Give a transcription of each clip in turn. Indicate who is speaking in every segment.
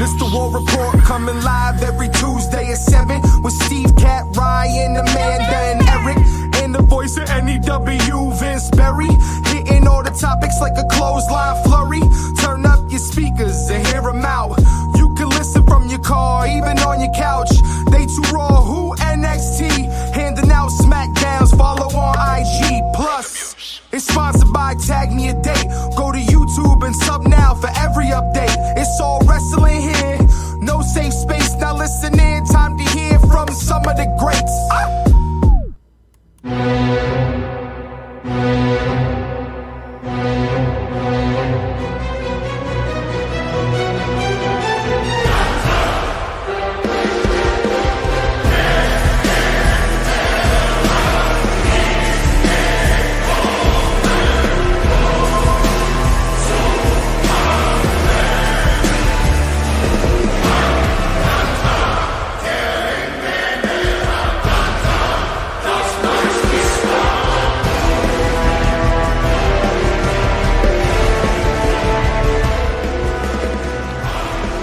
Speaker 1: This the War Report coming live every Tuesday at 7 with Steve, Cat, Ryan, Amanda, and Eric. And the voice of NEW, Vince Berry. Hitting all the topics like a clothesline flurry. Turn up your speakers and hear them out. You can listen from your car, even on your couch. They too raw, who NXT? Handing out SmackDowns, follow on IG. Plus, it's sponsored by Tag Me a Date. Go to YouTube and sub now for every update. It's all wrestling here. No safe space, now listen in. Time to hear from some of the greats.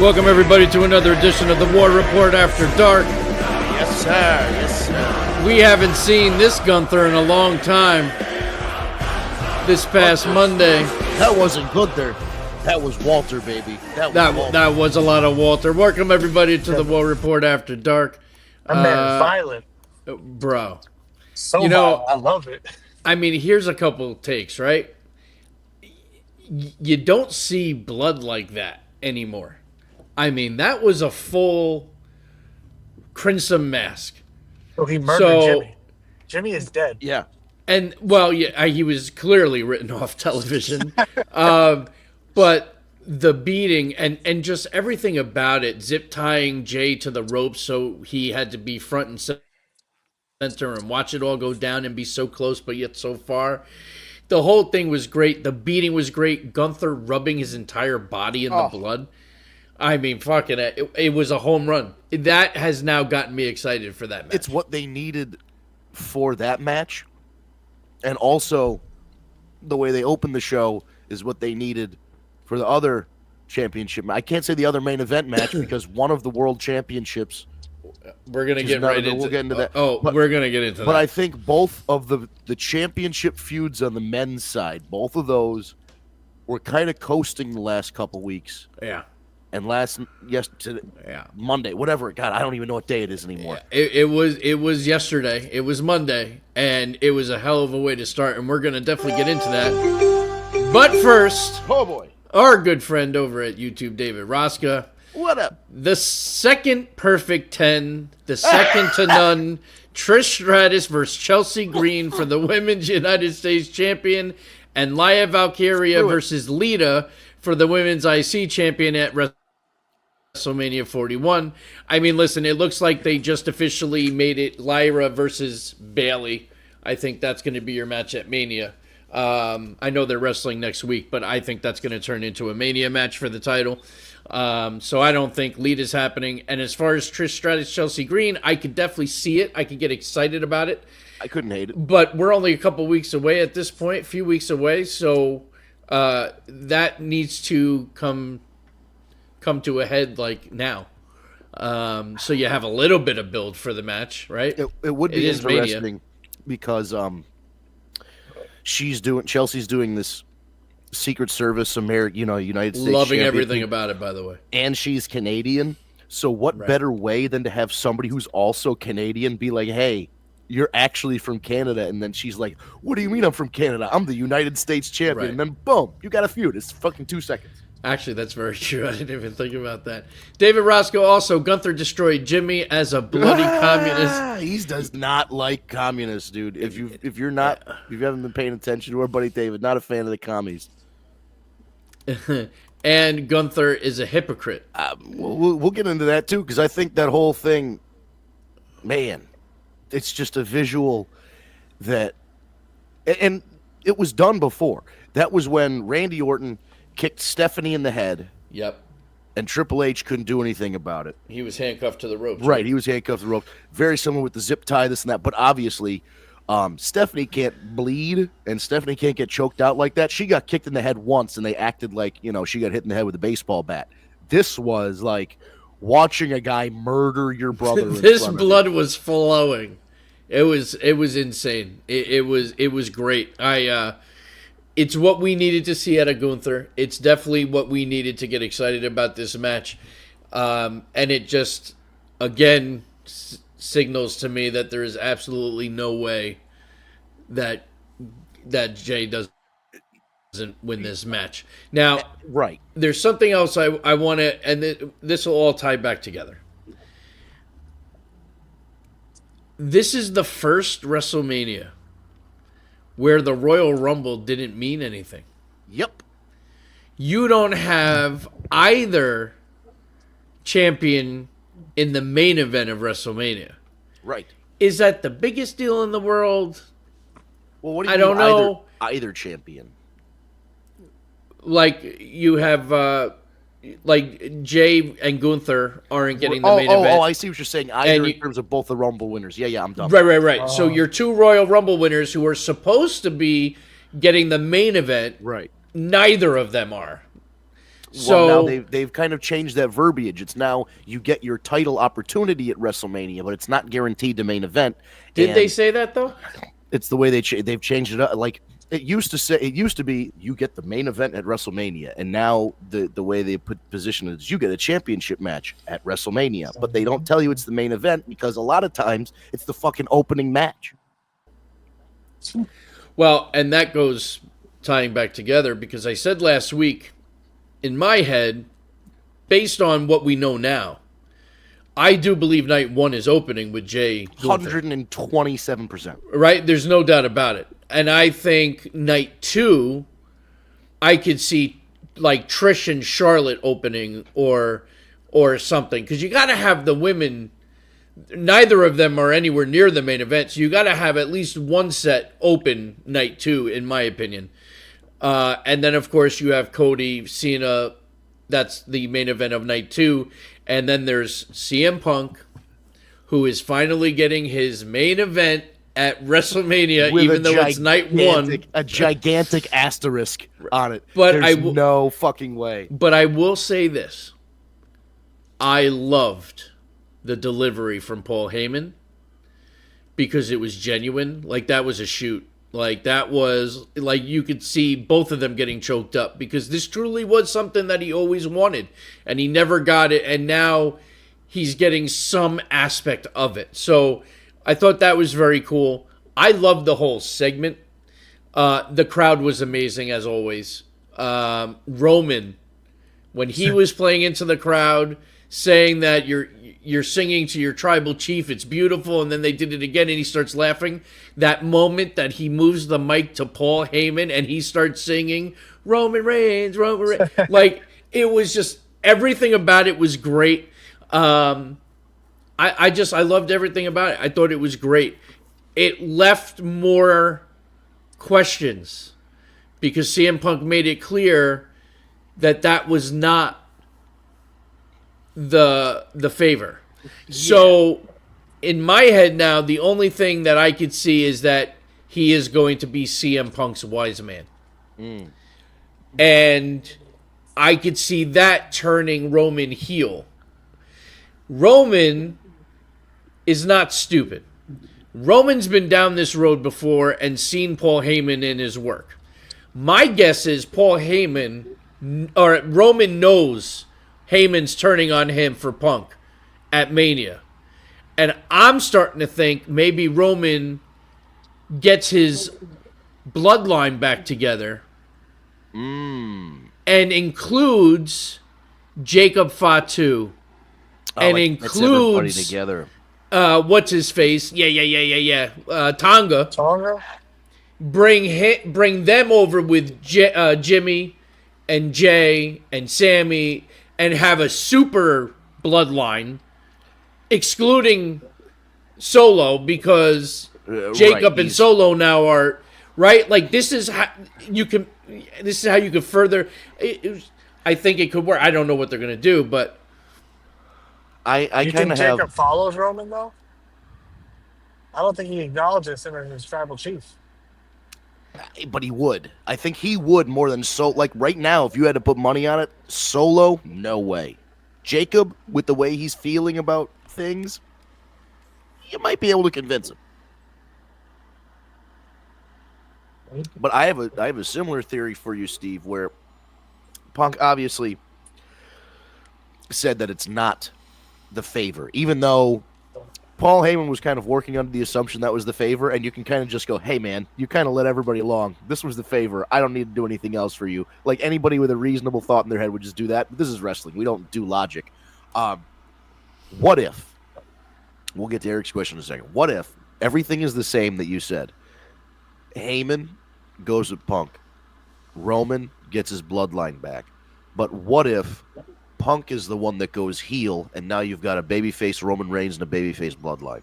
Speaker 2: Welcome, everybody, to another edition of the War Report After Dark.
Speaker 3: Yes, sir. Yes, sir.
Speaker 2: We haven't seen this Gunther in a long time. This past Monday.
Speaker 3: That wasn't Gunther. That was Walter, baby.
Speaker 2: That was a lot of Walter. Welcome, everybody, to the War Report After Dark.
Speaker 4: That man violent.
Speaker 2: Bro.
Speaker 4: So violent. I love it.
Speaker 2: I mean, here's a couple takes, right? You don't see blood like that anymore. I mean, that was a full Crimson Mask.
Speaker 4: So he murdered Jimmy. Jimmy is dead.
Speaker 2: Yeah. And, well, yeah, he was clearly written off television. But the beating and just everything about it, zip tying Jay to the rope so he had to be front and center and watch it all go down and be so close but yet so far. The whole thing was great. The beating was great. Gunther rubbing his entire body in the blood. I mean, fucking it was a home run. That has now gotten me excited for that match.
Speaker 3: It's what they needed for that match. And also, the way they opened the show is what they needed for the other championship. I can't say the other main event match because one of the world championships.
Speaker 2: We're going to get right into
Speaker 3: We'll get into that.
Speaker 2: We're going to get into that.
Speaker 3: But I think both of the championship feuds on the men's side, both of those were kind of coasting the last couple weeks.
Speaker 2: Yeah.
Speaker 3: And Monday, whatever. God, I don't even know what day it is anymore.
Speaker 2: Yeah, it was yesterday. It was Monday, and it was a hell of a way to start. And we're gonna definitely get into that. But first,
Speaker 3: oh boy,
Speaker 2: our good friend over at YouTube, David Rosca.
Speaker 3: What up?
Speaker 2: The second perfect 10, the second to none. Trish Stratus versus Chelsea Green for the Women's United States Champion, and Lia Valkyria versus Lita for the Women's IC Champion at WrestleMania 41. I mean, listen, it looks like they just officially made it Lyra versus Bayley. I think that's going to be your match at Mania. I know they're wrestling next week, but I think that's going to turn into a Mania match for the title. So I don't think Lita's happening. And as far as Trish Stratus, Chelsea Green, I could definitely see it. I could get excited about it.
Speaker 3: I couldn't hate it.
Speaker 2: But we're only a couple weeks away at this point, a few weeks away, so that needs to come to a head like now. So you have a little bit of build for the match, right?
Speaker 3: It would be interesting because Chelsea's doing this Secret Service United States
Speaker 2: loving everything about it, by the way.
Speaker 3: And she's Canadian. So what better way than to have somebody who's also Canadian be like, hey, you're actually from Canada. And then she's like, what do you mean I'm from Canada? I'm the United States champion. Right. And then boom, you got a feud. It's fucking 2 seconds.
Speaker 2: Actually, that's very true. I didn't even think about that. David Roscoe also, Gunther destroyed Jimmy as a bloody communist.
Speaker 3: He does not like communists, dude. If you haven't been paying attention to our buddy David, not a fan of the commies.
Speaker 2: And Gunther is a hypocrite.
Speaker 3: We'll get into that too, because I think that whole thing, man, it's just a visual that, and it was done before. That was when Randy Orton kicked Stephanie in the head.
Speaker 2: Yep.
Speaker 3: And Triple H couldn't do anything about it.
Speaker 2: He was handcuffed to the ropes.
Speaker 3: Right, he was handcuffed to the ropes. Very similar with the zip tie, this and that. But obviously, Stephanie can't bleed, and Stephanie can't get choked out like that. She got kicked in the head once, and they acted like, she got hit in the head with a baseball bat. This was like watching a guy murder your brother.
Speaker 2: This blood was flowing. It was insane. It was great. It's what we needed to see out of Gunther. It's definitely what we needed to get excited about this match. And it just, again, signals to me that there is absolutely no way that Jay doesn't win this match. Now,
Speaker 3: right.
Speaker 2: There's something else I want to, and this will all tie back together. This is the first WrestleMania where the Royal Rumble didn't mean anything.
Speaker 3: Yep.
Speaker 2: You don't have either champion in the main event of WrestleMania.
Speaker 3: Right.
Speaker 2: Is that the biggest deal in the world?
Speaker 3: Well, what do you
Speaker 2: I
Speaker 3: mean
Speaker 2: don't know.
Speaker 3: Either champion.
Speaker 2: Like you have like Jay and Gunther aren't getting the main event.
Speaker 3: Oh, I see what you're saying. Either in terms of both the Rumble winners. Yeah, I'm done.
Speaker 2: Right. So your two Royal Rumble winners who are supposed to be getting the main event,
Speaker 3: right?
Speaker 2: Neither of them are.
Speaker 3: So well, now they've kind of changed that verbiage. It's now you get your title opportunity at WrestleMania, but it's not guaranteed the main event.
Speaker 2: Did they say that though?
Speaker 3: It's the way they've changed it up. Like it used to be you get the main event at WrestleMania, and now the way they position it is you get a championship match at WrestleMania, but they don't tell you it's the main event because a lot of times it's the fucking opening match.
Speaker 2: Well, and that goes tying back together because I said last week, in my head, based on what we know now, I do believe night one is opening with Jay Gunther.
Speaker 3: 127%.
Speaker 2: Right? There's no doubt about it. And I think night two, I could see like Trish and Charlotte opening or something. Because you got to have the women, neither of them are anywhere near the main event. So you got to have at least one set open night two, in my opinion. And then, of course, you have Cody, Cena. That's the main event of night two. And then there's CM Punk, who is finally getting his main event at WrestleMania, with even though it's night one.
Speaker 3: A gigantic asterisk on it.
Speaker 2: But
Speaker 3: there's no fucking way.
Speaker 2: But I will say this. I loved the delivery from Paul Heyman because it was genuine. Like, that was a shoot. Like, that was, like, you could see both of them getting choked up because this truly was something that he always wanted, and he never got it, and now he's getting some aspect of it. So I thought that was very cool. I loved the whole segment. The crowd was amazing, as always. Roman, when he was playing into the crowd, saying that you're singing to your tribal chief, it's beautiful, and then they did it again, and he starts laughing. That moment that he moves the mic to Paul Heyman, and he starts singing, Roman Reigns. Like, it was just, everything about it was great. I loved everything about it. I thought it was great. It left more questions because CM Punk made it clear that was not the favor. Yeah. So in my head now, the only thing that I could see is that he is going to be CM Punk's wise man. And I could see that turning Roman heel. Roman is not stupid. Roman's been down this road before and seen Paul Heyman in his work. My guess is Roman knows Heyman's turning on him for Punk at Mania. And I'm starting to think maybe Roman gets his bloodline back together and includes Jacob Fatu and includes
Speaker 3: together.
Speaker 2: What's his face? Yeah. Tonga. Bring them over with Jimmy and Jay and Sammy and have a super bloodline, excluding Solo because Jacob and Solo now are right. Like, this is how you can further. I think it could work. I don't know what they're gonna do, but
Speaker 3: I
Speaker 4: kind of have. Jacob follows Roman though. I don't think he acknowledges him as his tribal chief.
Speaker 3: But he would. I think he would more than so. Like right now, if you had to put money on it, Solo, no way. Jacob, with the way he's feeling about things, you might be able to convince him. But I have a similar theory for you, Steve, where Punk obviously said that it's not the favor, even though Paul Heyman was kind of working under the assumption that was the favor, and you can kind of just go, hey, man, you kind of let everybody along. This was the favor. I don't need to do anything else for you. Like anybody with a reasonable thought in their head would just do that. But this is wrestling. We don't do logic. What if, we'll get to Eric's question in a second, what if everything is the same that you said? Heyman goes with Punk. Roman gets his bloodline back. But what if Punk is the one that goes heel, and now you've got a babyface Roman Reigns and a babyface bloodline?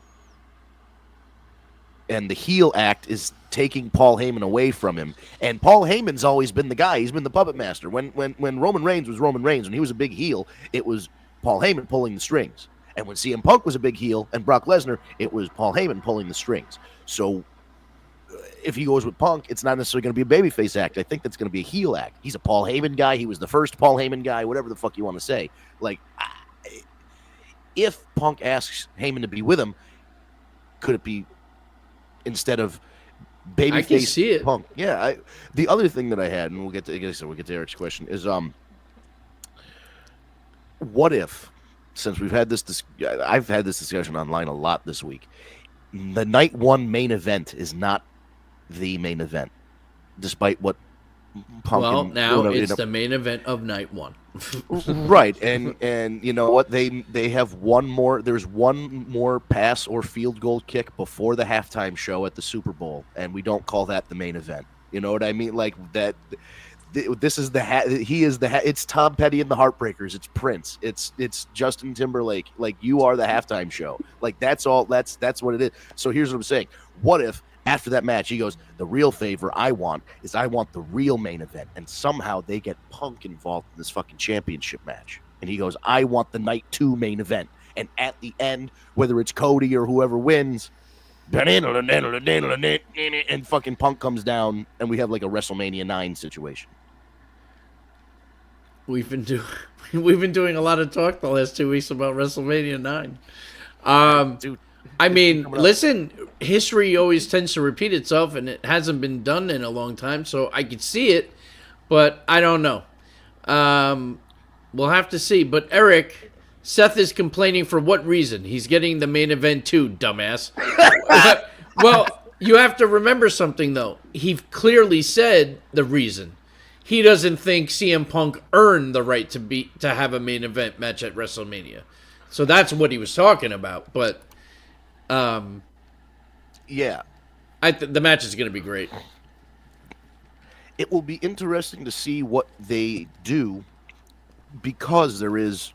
Speaker 3: And the heel act is taking Paul Heyman away from him. And Paul Heyman's always been the guy. He's been the puppet master. When Roman Reigns was Roman Reigns, when he was a big heel, it was Paul Heyman pulling the strings. And when CM Punk was a big heel and Brock Lesnar, it was Paul Heyman pulling the strings. So if he goes with Punk, it's not necessarily going to be a babyface act. I think that's going to be a heel act. He's a Paul Heyman guy. He was the first Paul Heyman guy, whatever the fuck you want to say. Like, if Punk asks Heyman to be with him, could it be instead of babyface
Speaker 2: I can see it.
Speaker 3: Punk? Yeah. The other thing that I had, and we'll get to Eric's question, is what if, since we've had this, I've had this discussion online a lot this week, the night one main event is not the main event, despite what Punk.
Speaker 2: Well, now it's the main event of night one.
Speaker 3: Right, and you know what? They have one more. There's one more pass or field goal kick before the halftime show at the Super Bowl, and we don't call that the main event. You know what I mean? Like that. This is he is it's Tom Petty and the Heartbreakers. It's Prince. It's Justin Timberlake. Like, you are the halftime show. Like, that's all. That's what it is. So here's what I'm saying. What if after that match he goes, the real favor I want the real main event, and somehow they get Punk involved in this fucking championship match, and he goes, I want the night 2 main event, and at the end, whether it's Cody or whoever wins, and fucking Punk comes down, and we have like a WrestleMania 9 situation.
Speaker 2: We've been doing a lot of talk the last 2 weeks about WrestleMania 9.
Speaker 3: Dude,
Speaker 2: I mean, listen, history always tends to repeat itself, and it hasn't been done in a long time, so I could see it, but I don't know. We'll have to see. But Eric, Seth is complaining for what reason? He's getting the main event too, dumbass. Well, you have to remember something, though. He clearly said the reason. He doesn't think CM Punk earned the right to have a main event match at WrestleMania. So that's what he was talking about. But,
Speaker 3: yeah.
Speaker 2: The match is going to be great.
Speaker 3: It will be interesting to see what they do, because there is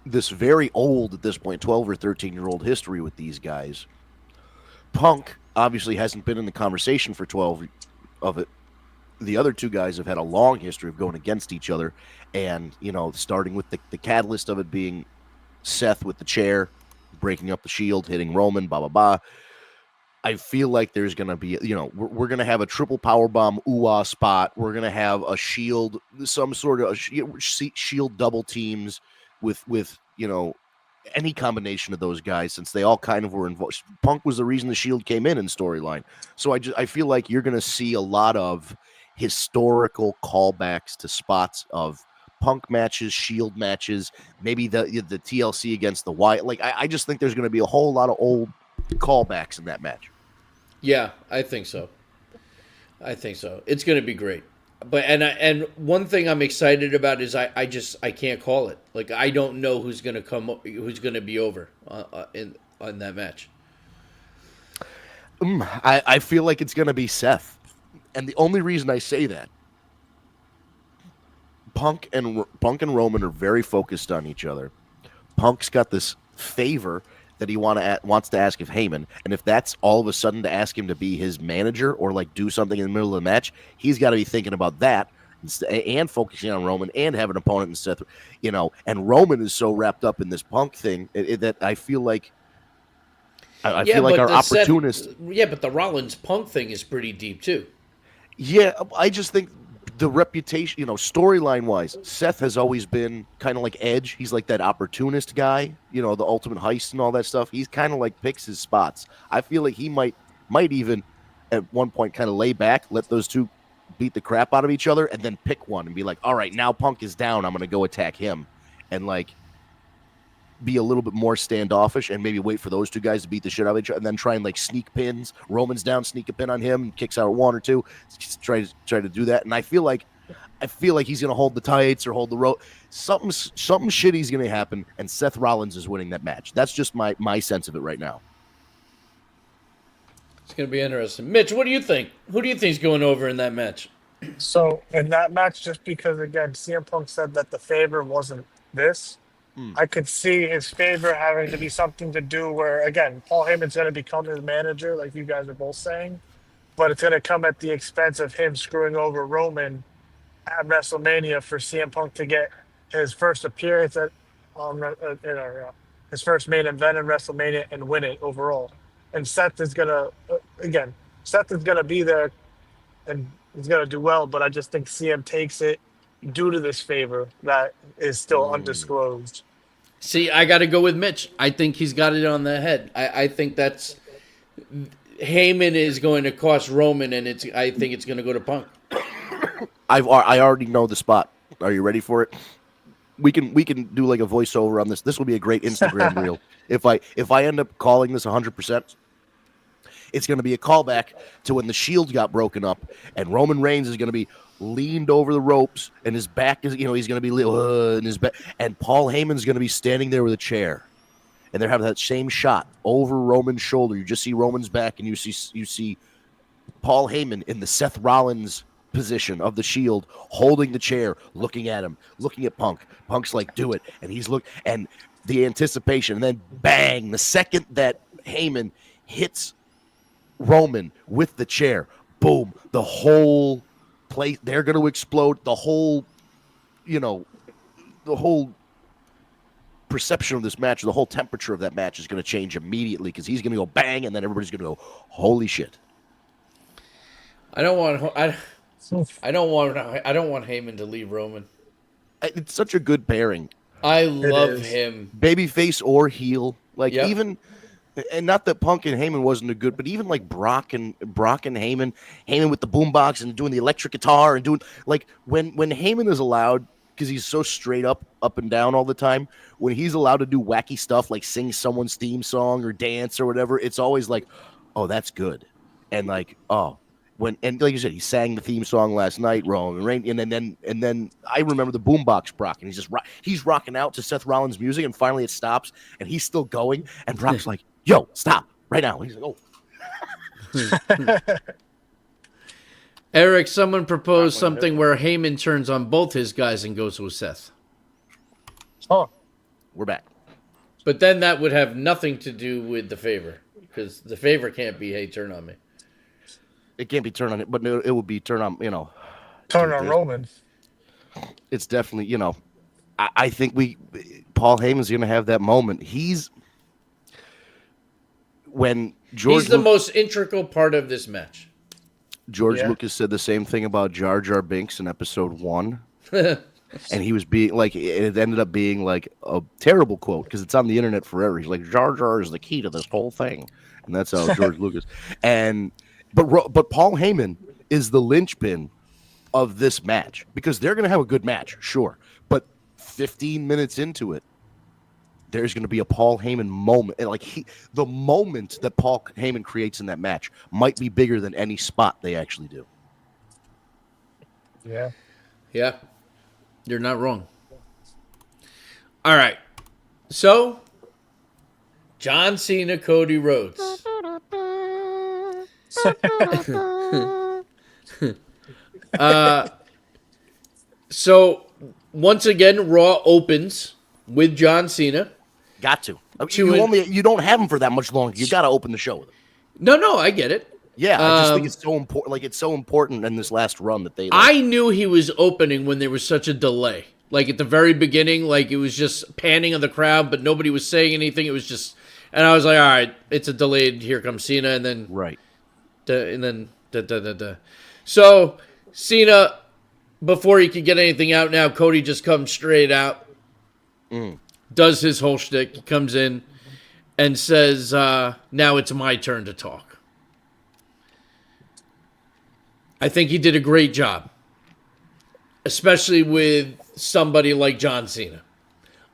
Speaker 3: this very old, at this point, 12 or 13-year-old history with these guys. Punk obviously hasn't been in the conversation for 12 of it. The other two guys have had a long history of going against each other, and, you know, starting with the catalyst of it being Seth with the chair, breaking up the Shield, hitting Roman, blah, blah, blah. I feel like there's going to be, you know, we're going to have a triple powerbomb ooh-ah spot. We're going to have a Shield, some sort of Shield double teams with, you know, any combination of those guys, since they all kind of were involved. Punk was the reason the Shield came in storyline. So I feel like you're going to see a lot of historical callbacks to spots of Punk matches, Shield matches, maybe the TLC against the Wyatt. Like, I just think there's going to be a whole lot of old callbacks in that match.
Speaker 2: Yeah, I think so. It's going to be great. But and one thing I'm excited about is I can't call it. Like, I don't know who's going to be over on that match.
Speaker 3: I feel like it's going to be Seth. And the only reason I say that, Punk and Roman are very focused on each other. Punk's got this favor that he wants to ask of Heyman, and if that's all of a sudden to ask him to be his manager or like do something in the middle of the match, he's got to be thinking about that and focusing on Roman and have an opponent in Seth, you know. And Roman is so wrapped up in this Punk thing that I feel like I feel like our opportunist.
Speaker 2: Yeah, but the Rollins Punk thing is pretty deep too.
Speaker 3: Yeah, I just think the reputation, storyline wise, Seth has always been kind of like Edge. He's like that opportunist guy, the ultimate heist and all that stuff. He's kind of like picks his spots. I feel like he might even at one point kind of lay back, let those two beat the crap out of each other, and then pick one and be like, all right, now Punk is down. I'm going to go attack him. And like be a little bit more standoffish and maybe wait for those two guys to beat the shit out of each other and then try and like sneak pins. Roman's down, sneak a pin on him, kicks out one or two. Just try to do that. And I feel like he's gonna hold the tights or hold the rope. Something shitty's gonna happen, and Seth Rollins is winning that match. That's just my sense of it right now.
Speaker 2: It's gonna be interesting. Mitch, what do you think? Who do you think's going over in that match?
Speaker 4: So in that match, just because again, CM Punk said that the favor wasn't this, I could see his favor having to be something to do where, again, Paul Heyman's going to become his manager, like you guys are both saying, but it's going to come at the expense of him screwing over Roman at WrestleMania for CM Punk to get his first appearance at his first main event in WrestleMania and win it overall. And Seth is going to be there and he's going to do well, but I just think CM takes it due to this favor that is still undisclosed.
Speaker 2: See, I got to go with Mitch. I think he's got it on the head. I think that's Heyman is going to cost Roman, and I think it's going to go to Punk.
Speaker 3: I already know the spot. Are you ready for it? We can do like a voiceover on this. This will be a great Instagram reel. If I end up calling this 100%. It's going to be a callback to when the Shield got broken up, and Roman Reigns is going to be leaned over the ropes, and his back is, he's going to be in his back, and Paul Heyman's going to be standing there with a chair, and they're having that same shot over Roman's shoulder. You just see Roman's back, and you see Paul Heyman in the Seth Rollins position of the Shield, holding the chair, looking at him, looking at Punk. Punk's like, do it, and and the anticipation, and then bang! The second that Heyman hits Roman with the chair, boom, the whole place, they're going to explode. The whole perception of this match, the whole temperature of that match is going to change immediately because he's going to go bang, and then everybody's going to go, holy shit.
Speaker 2: I don't want Heyman to leave Roman.
Speaker 3: It's such a good pairing.
Speaker 2: I love him.
Speaker 3: Babyface or heel. Like,
Speaker 2: yep.
Speaker 3: Even, and not that Punk and Heyman wasn't a good, but even like Brock and Heyman with the boombox and doing the electric guitar and doing, like, when Heyman is allowed, because he's so straight up and down all the time, when he's allowed to do wacky stuff like sing someone's theme song or dance or whatever, it's always like, oh, that's good. And like, oh, and like you said, he sang the theme song last night, Roman Reigns, and then I remember the boombox Brock, and he's rocking out to Seth Rollins' music, and finally it stops, and he's still going, and Brock's like, "Yo, stop right now!" And he's like, "Oh."
Speaker 2: Eric, someone proposed something where Heyman turns on both his guys and goes with Seth.
Speaker 4: Oh,
Speaker 3: we're back.
Speaker 2: But then that would have nothing to do with the favor, because the favor can't be, "Hey, turn on me."
Speaker 3: It can't be turned on it, but it would be turned on,
Speaker 4: turn on Roman.
Speaker 3: It's definitely, I think Paul Heyman's going to have that moment. He's
Speaker 2: the most integral part of this match.
Speaker 3: George Lucas said the same thing about Jar Jar Binks in episode 1. And he was being like, it ended up being like a terrible quote because it's on the internet forever. He's like, Jar Jar is the key to this whole thing. And that's how George Lucas. But Paul Heyman is the linchpin of this match because they're going to have a good match, sure. But 15 minutes into it, there's going to be a Paul Heyman moment. And the moment that Paul Heyman creates in that match might be bigger than any spot they actually do.
Speaker 4: Yeah.
Speaker 2: Yeah. You're not wrong. All right. So, John Cena, Cody Rhodes. So once again, Raw opens with John Cena.
Speaker 3: Got to. You don't have him for that much longer. You got to open the show with him.
Speaker 2: No, I get it.
Speaker 3: Yeah, I just think it's so important. Like, it's so important in this last run that they.
Speaker 2: I knew he was opening when there was such a delay. Like at the very beginning, like it was just panning on the crowd, but nobody was saying anything. It was just And I was like, all right, it's a delayed. Here comes Cena, and then
Speaker 3: Right.
Speaker 2: So Cena, before he could get anything out, now Cody just comes straight out, does his whole shtick. He comes in and says, "Now it's my turn to talk." I think he did a great job, especially with somebody like John Cena.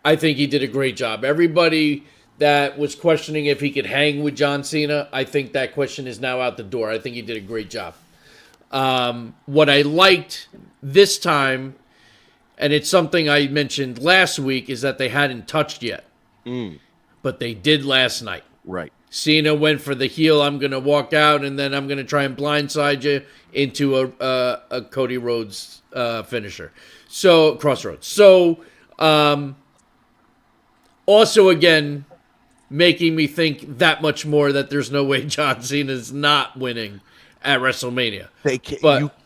Speaker 2: I think he did a great job. Everybody that was questioning if he could hang with John Cena, I think that question is now out the door. I think he did a great job. What I liked this time, and it's something I mentioned last week, is that they hadn't touched yet. But they did last night.
Speaker 3: Right.
Speaker 2: Cena went for the heel, I'm going to walk out, and then I'm going to try and blindside you into a Cody Rhodes finisher. So, Crossroads. So, also, again, making me think that much more that there's no way John Cena's not winning at WrestleMania.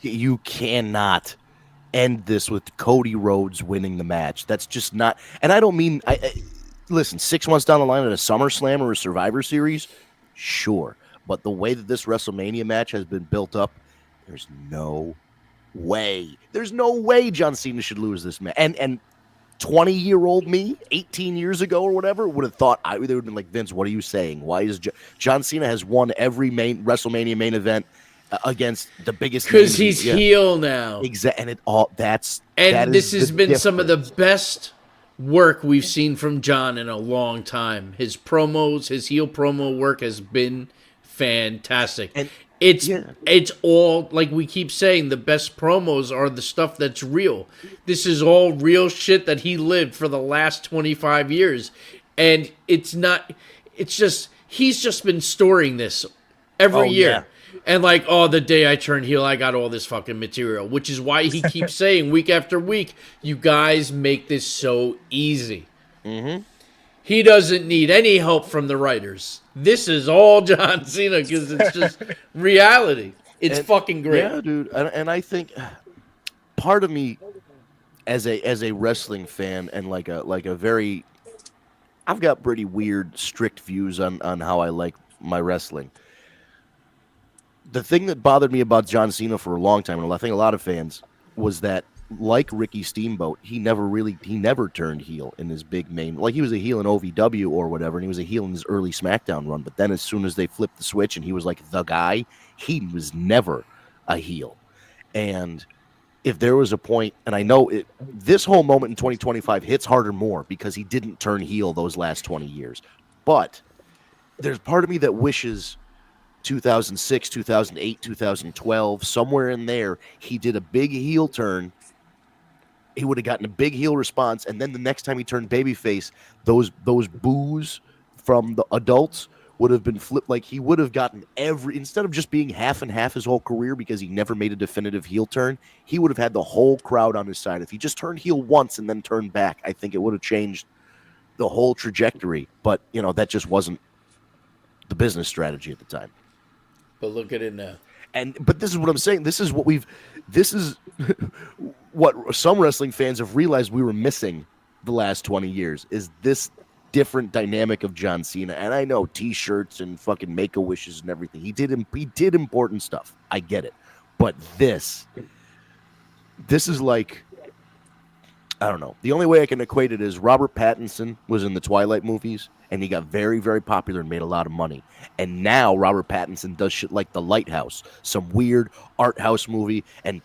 Speaker 3: You cannot end this with Cody Rhodes winning the match. That's just not. And I don't mean. Listen, 6 months down the line at a SummerSlam or a Survivor Series, sure. But the way that this WrestleMania match has been built up, there's no way. There's no way John Cena should lose this match. And 20-year-old me, 18 years ago or whatever, would have thought, they would have been like, Vince, what are you saying? Why is John Cena has won every WrestleMania main event against the biggest?
Speaker 2: Because he's heel now.
Speaker 3: Exactly.
Speaker 2: This has been some of the best work we've seen from John in a long time. His promos, his heel promo work has been fantastic. And it's all, like we keep saying, the best promos are the stuff that's real. This is all real shit that he lived for the last 25 years. And he's just been storing this every year. Yeah. And like, the day I turned heel, I got all this fucking material, which is why he keeps saying week after week, you guys make this so easy. Mm-hmm. He doesn't need any help from the writers. This is all John Cena because it's just reality. It's fucking great.
Speaker 3: Yeah, dude. And I think part of me as a wrestling fan and like a very, I've got pretty weird, strict views on how I like my wrestling. The thing that bothered me about John Cena for a long time, and I think a lot of fans, was that, like Ricky Steamboat, he never turned heel in his big main. Like, he was a heel in OVW or whatever, and he was a heel in his early SmackDown run. But then as soon as they flipped the switch and he was like the guy, he was never a heel. And if there was a point, and I know this whole moment in 2025 hits harder more because he didn't turn heel those last 20 years. But there's part of me that wishes 2006, 2008, 2012, somewhere in there, he did a big heel turn. He would have gotten a big heel response, and then the next time he turned babyface, those boos from the adults would have been flipped. Like, he would have gotten instead of just being half and half his whole career because he never made a definitive heel turn, he would have had the whole crowd on his side. If he just turned heel once and then turned back, I think it would have changed the whole trajectory. But, that just wasn't the business strategy at the time.
Speaker 2: But look at it now.
Speaker 3: But this is what I'm saying. This is what some wrestling fans have realized we were missing the last 20 years is this different dynamic of John Cena. And I know T-shirts and fucking Make-A-Wishes and everything. He did important stuff. I get it. But this is like, I don't know. The only way I can equate it is Robert Pattinson was in the Twilight movies, and he got very, very popular and made a lot of money. And now Robert Pattinson does shit like The Lighthouse, some weird art house movie, and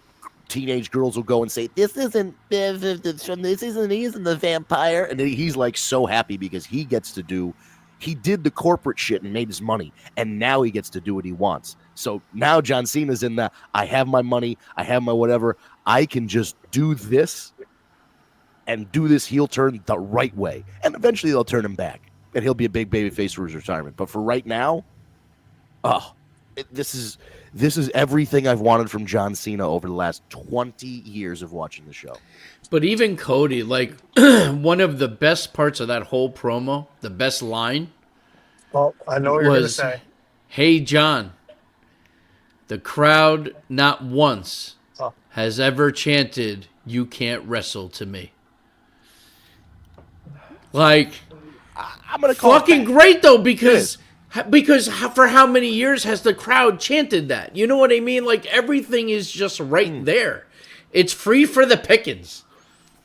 Speaker 3: teenage girls will go and say, this isn't the vampire. And he's like so happy because he did the corporate shit and made his money, and now he gets to do what he wants. So now John Cena's in the, I have my money, I have my whatever, I can just do this and do this heel turn the right way. And eventually they'll turn him back, and he'll be a big babyface for his retirement. But for right now, this is everything I've wanted from John Cena over the last 20 years of watching the show.
Speaker 2: But even Cody, like, one of the best parts of that whole promo, the best line,
Speaker 4: well, I know what you're going to say.
Speaker 2: Hey, John, the crowd not once has ever chanted, "You can't wrestle" to me. Like,
Speaker 3: I'm gonna call
Speaker 2: fucking
Speaker 3: it
Speaker 2: great though, because for how many years has the crowd chanted that? You know what I mean? Like everything is just right there. It's free for the pickings.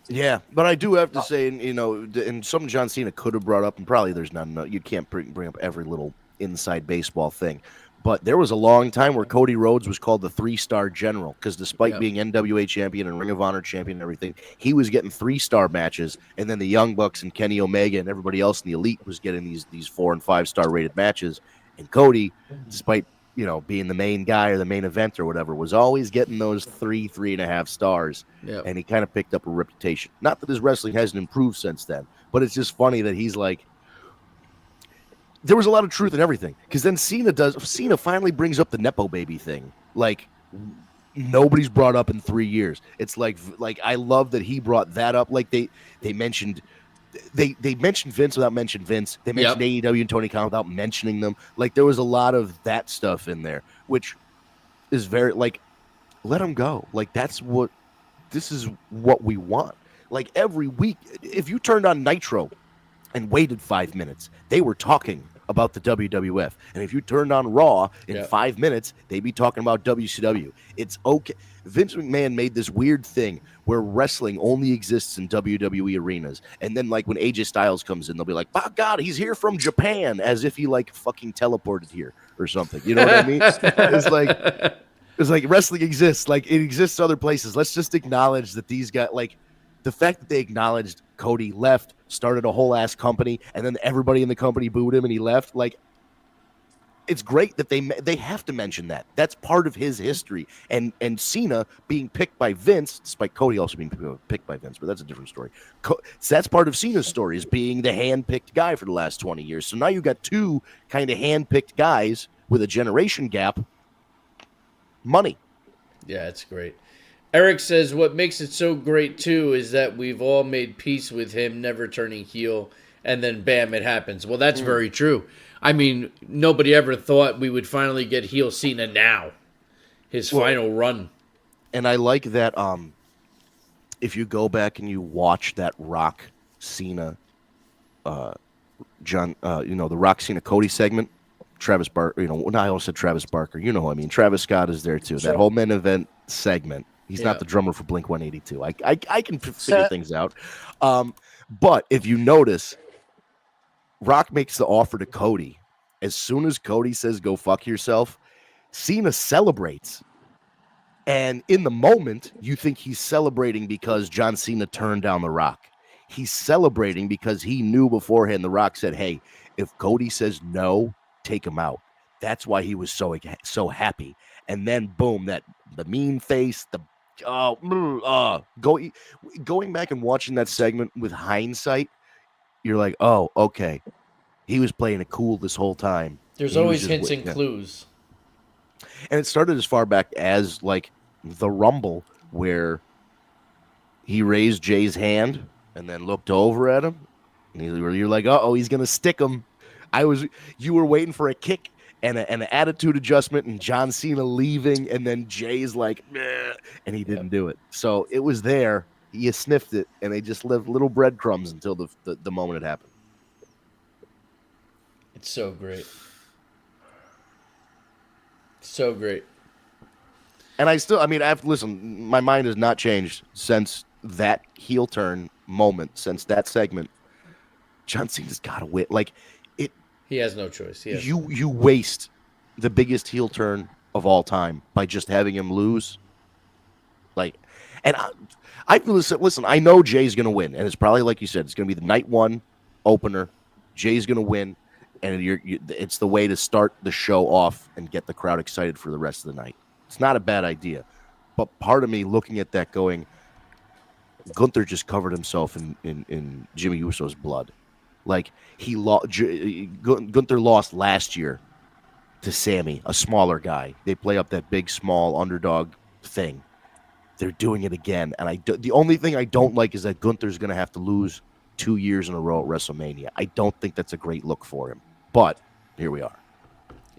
Speaker 3: Yeah, but I do have to say, and something John Cena could have brought up, and probably there's not enough. You can't bring up every little inside baseball thing. But there was a long time where Cody Rhodes was called the 3-star general because despite being NWA champion and Ring of Honor champion and everything, he was getting 3-star matches, and then the Young Bucks and Kenny Omega and everybody else in the Elite was getting these 4 and 5-star rated matches. And Cody, despite being the main guy or the main event or whatever, was always getting those 3.5 stars.
Speaker 2: Yep.
Speaker 3: And he kind of picked up a reputation. Not that his wrestling hasn't improved since then, but it's just funny that he's like. There was a lot of truth in everything because then Cena finally brings up the Nepo baby thing. Like nobody's brought up in 3 years. It's like I love that he brought that up. Like they mentioned Vince without mentioning Vince. They mentioned AEW and Tony Khan without mentioning them. Like there was a lot of that stuff in there, which is very like let them go. Like this is what we want. Like every week, if you turned on Nitro and waited 5 minutes, they were talking about the WWF. And if you turned on Raw in 5 minutes, they'd be talking about WCW. It's okay. Vince McMahon made this weird thing where wrestling only exists in WWE arenas. And then like when AJ Styles comes in, they'll be like, oh God, he's here from Japan, as if he like fucking teleported here or something. You know what I mean? It's like wrestling exists. Like it exists other places. Let's just acknowledge that these guys, like the fact that they acknowledged Cody left, started a whole ass company, and then everybody in the company booed him and he left. Like, it's great that they have to mention that. That's part of his history. And Cena being picked by Vince, despite Cody also being picked by Vince, but that's a different story. So that's part of Cena's story, is being the hand-picked guy for the last 20 years. So now you've got two kind of hand-picked guys with a generation gap. Money.
Speaker 2: Yeah, it's great. Eric says what makes it so great, too, is that we've all made peace with him never turning heel, and then bam, it happens. Well, that's very true. I mean, nobody ever thought we would finally get heel Cena now. His final run.
Speaker 3: And I like that if you go back and you watch that Rock Cena, the Rock Cena Cody segment, Travis Barker, I almost said Travis Barker. You know who I mean. Travis Scott is there, too. That whole main event segment. He's not the drummer for Blink-182. I can figure things out. But if you notice, Rock makes the offer to Cody. As soon as Cody says, go fuck yourself, Cena celebrates. And in the moment, you think he's celebrating because John Cena turned down The Rock. He's celebrating because he knew beforehand The Rock said, hey, if Cody says no, take him out. That's why he was so happy. And then, boom, the mean face, going back and watching that segment with hindsight, you're like, oh, okay. He was playing it cool this whole time.
Speaker 2: There's always hints and clues.
Speaker 3: And it started as far back as like the Rumble, where he raised Jay's hand and then looked over at him. And you're like, uh-oh, he's going to stick him. You were waiting for a kick and an attitude adjustment and John Cena leaving, and then Jay's like, meh, and he didn't do it. So it was there. You sniffed it, and they just left little breadcrumbs until the moment it happened.
Speaker 2: It's so great. So great.
Speaker 3: And listen, my mind has not changed since that heel turn moment, since that segment. John Cena's got to win. Like,
Speaker 2: he has no choice.
Speaker 3: You waste the biggest heel turn of all time by just having him lose. Like, and listen, I know Jay's going to win, and it's probably like you said, it's going to be the night one opener. Jay's going to win, and it's the way to start the show off and get the crowd excited for the rest of the night. It's not a bad idea, but part of me looking at that going, Gunther just covered himself in Jimmy Uso's blood. Like, Gunther lost last year to Sammy, a smaller guy. They play up that big, small underdog thing. They're doing it again. And the only thing I don't like is that Gunther's going to have to lose 2 years in a row at WrestleMania. I don't think that's a great look for him. But here we are.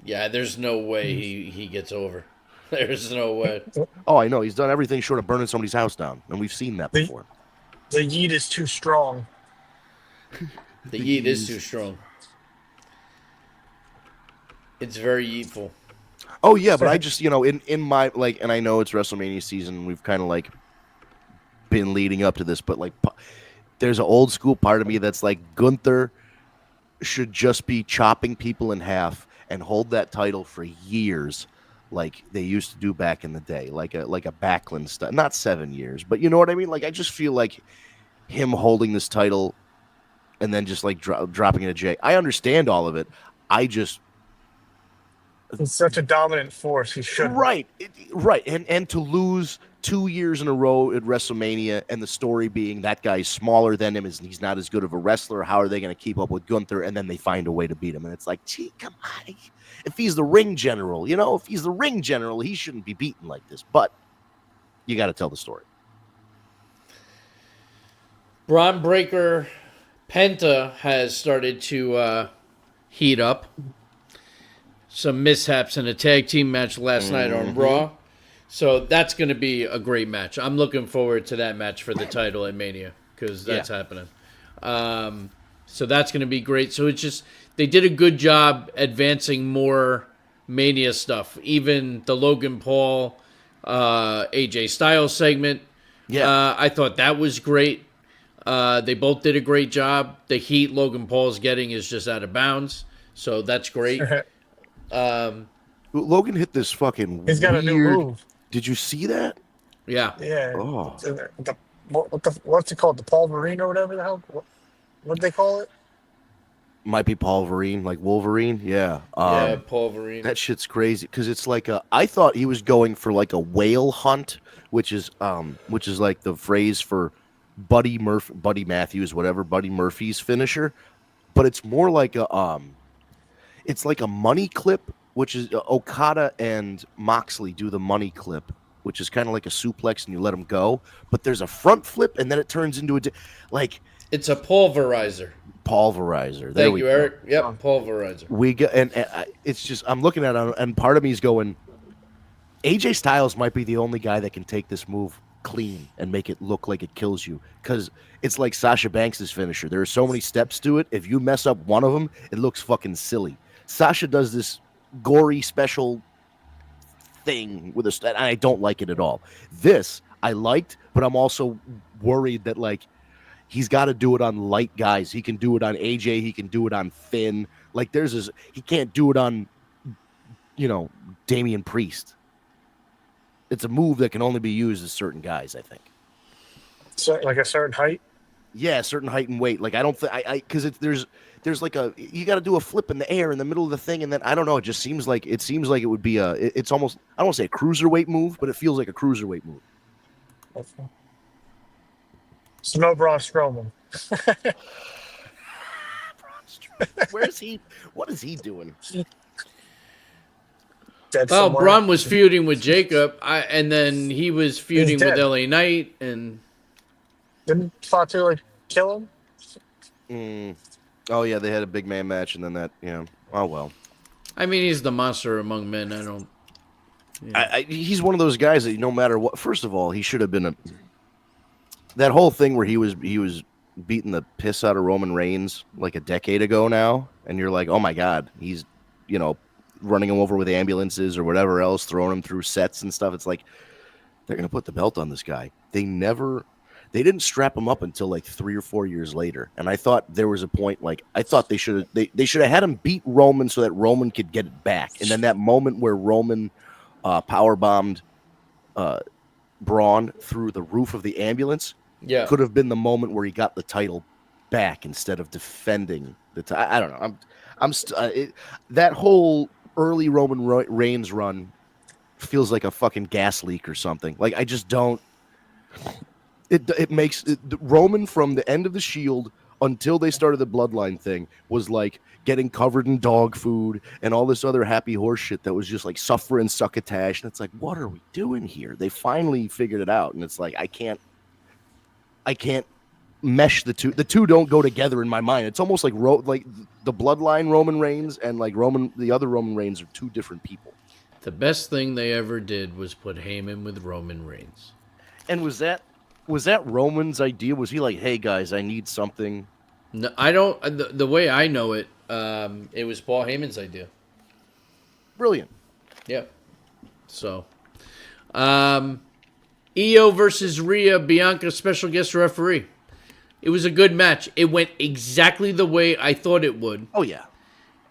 Speaker 2: Yeah, there's no way he gets over. There's no way.
Speaker 3: Oh, I know. He's done everything short of burning somebody's house down. And we've seen that before.
Speaker 4: The yeet is too strong.
Speaker 2: The yeet is too strong. It's very yeetful.
Speaker 3: Oh yeah, but I just in my like, and I know it's WrestleMania season. We've kind of like been leading up to this, but like, there's an old school part of me that's like Gunther should just be chopping people in half and hold that title for years, like they used to do back in the day, like a Backlund stuff. Not 7 years, but you know what I mean. Like I just feel like him holding this title and then just like dropping it to Jay. I understand all of it. I just
Speaker 4: He's such a dominant force. He should.
Speaker 3: right, and to lose 2 years in a row at WrestleMania, and the story being that guy's smaller than him, he's not as good of a wrestler. How are they going to keep up with Gunther? And then they find a way to beat him, and it's like, gee, come on. If he's the ring general, he shouldn't be beaten like this. But you got to tell the story.
Speaker 2: Braun Breaker Penta has started to heat up. Some mishaps in a tag team match last night on Raw. So that's going to be a great match. I'm looking forward to that match for the title at Mania because that's happening. So that's going to be great. So it's just they did a good job advancing more Mania stuff. Even the Logan Paul, AJ Styles segment. Yeah, I thought that was great. They both did a great job. The heat Logan Paul's getting is just out of bounds. So that's great.
Speaker 3: Logan hit this fucking
Speaker 4: He's got a new move.
Speaker 3: Did you see that?
Speaker 4: Yeah.
Speaker 3: Oh.
Speaker 4: What's it called? The Paul Vereen or whatever the hell? What'd they call it?
Speaker 3: Might be Paul Vereen, like Wolverine. Yeah.
Speaker 2: Paul Vereen.
Speaker 3: That shit's crazy because it's like I thought he was going for like a whale hunt, which is like the phrase for Buddy Matthews, whatever, Buddy Murphy's finisher, but it's more like it's like a money clip, which is Okada and Moxley do the money clip, which is kind of like a suplex and you let them go. But there's a front flip and then it turns into
Speaker 2: it's a pulverizer.
Speaker 3: Thank
Speaker 2: you, Eric. Yep, pulverizer.
Speaker 3: We got it's just I'm looking at it and part of me is going, AJ Styles might be the only guy that can take this move clean and make it look like it kills you because it's like Sasha Banks' finisher. There are so many steps to it. If you mess up one of them, it looks fucking silly. Sasha does this gory special thing with and I don't like it at all. This I liked, but I'm also worried that like he's got to do it on light guys. He can do it on AJ. He can do it on Finn. Like he can't do it on, Damian Priest. It's a move that can only be used as certain guys, I think.
Speaker 4: So, like a certain height?
Speaker 3: Yeah, certain height and weight. Like I don't think because there's like you got to do a flip in the air in the middle of the thing, and then I don't know. It seems like it would be it's almost I don't want to say a cruiserweight move, but it feels like a cruiserweight move.
Speaker 4: Okay. So no Braun Strowman.
Speaker 3: Where's he? What is he doing?
Speaker 2: Well, Braun was feuding with Jacob, and then he was feuding with LA Knight, and
Speaker 4: didn't Fatu like kill
Speaker 3: him? Oh yeah, they had a big man match, and then that. Yeah. Oh well.
Speaker 2: I mean, he's the monster among men. I don't.
Speaker 3: Yeah. He's one of those guys that no matter what. First of all, he should have been that whole thing where he was beating the piss out of Roman Reigns like a decade ago now, and you're like, oh my god, he's running him over with ambulances or whatever else, throwing him through sets and stuff. It's like they're gonna put the belt on this guy. They didn't strap him up until like 3 or 4 years later, and I thought there was a point like I thought they should have had him beat Roman so that Roman could get it back, and then that moment where Roman power bombed Braun through the roof of the ambulance could have been the moment where he got the title back instead of defending the title. I don't know. That whole early Roman Reigns run feels like a fucking gas leak or something. Like I just don't. It makes Roman from the end of the Shield until they started the Bloodline thing was like getting covered in dog food and all this other happy horse shit that was just like suffer and succotash. And it's like, what are we doing here? They finally figured it out, and it's like I can't mesh the two. The two don't go together in my mind. It's almost like the Bloodline Roman Reigns and like the other Roman Reigns are two different people.
Speaker 2: The best thing they ever did was put Heyman with Roman Reigns.
Speaker 3: And was that Roman's idea? Was he like, hey guys, I need something
Speaker 2: No, I don't. The way I know it, it was Paul Heyman's idea.
Speaker 3: Brilliant.
Speaker 2: Yeah. So, Io versus Rhea, Bianca special guest referee. It was a good match. It went exactly the way I thought it would.
Speaker 3: Oh yeah.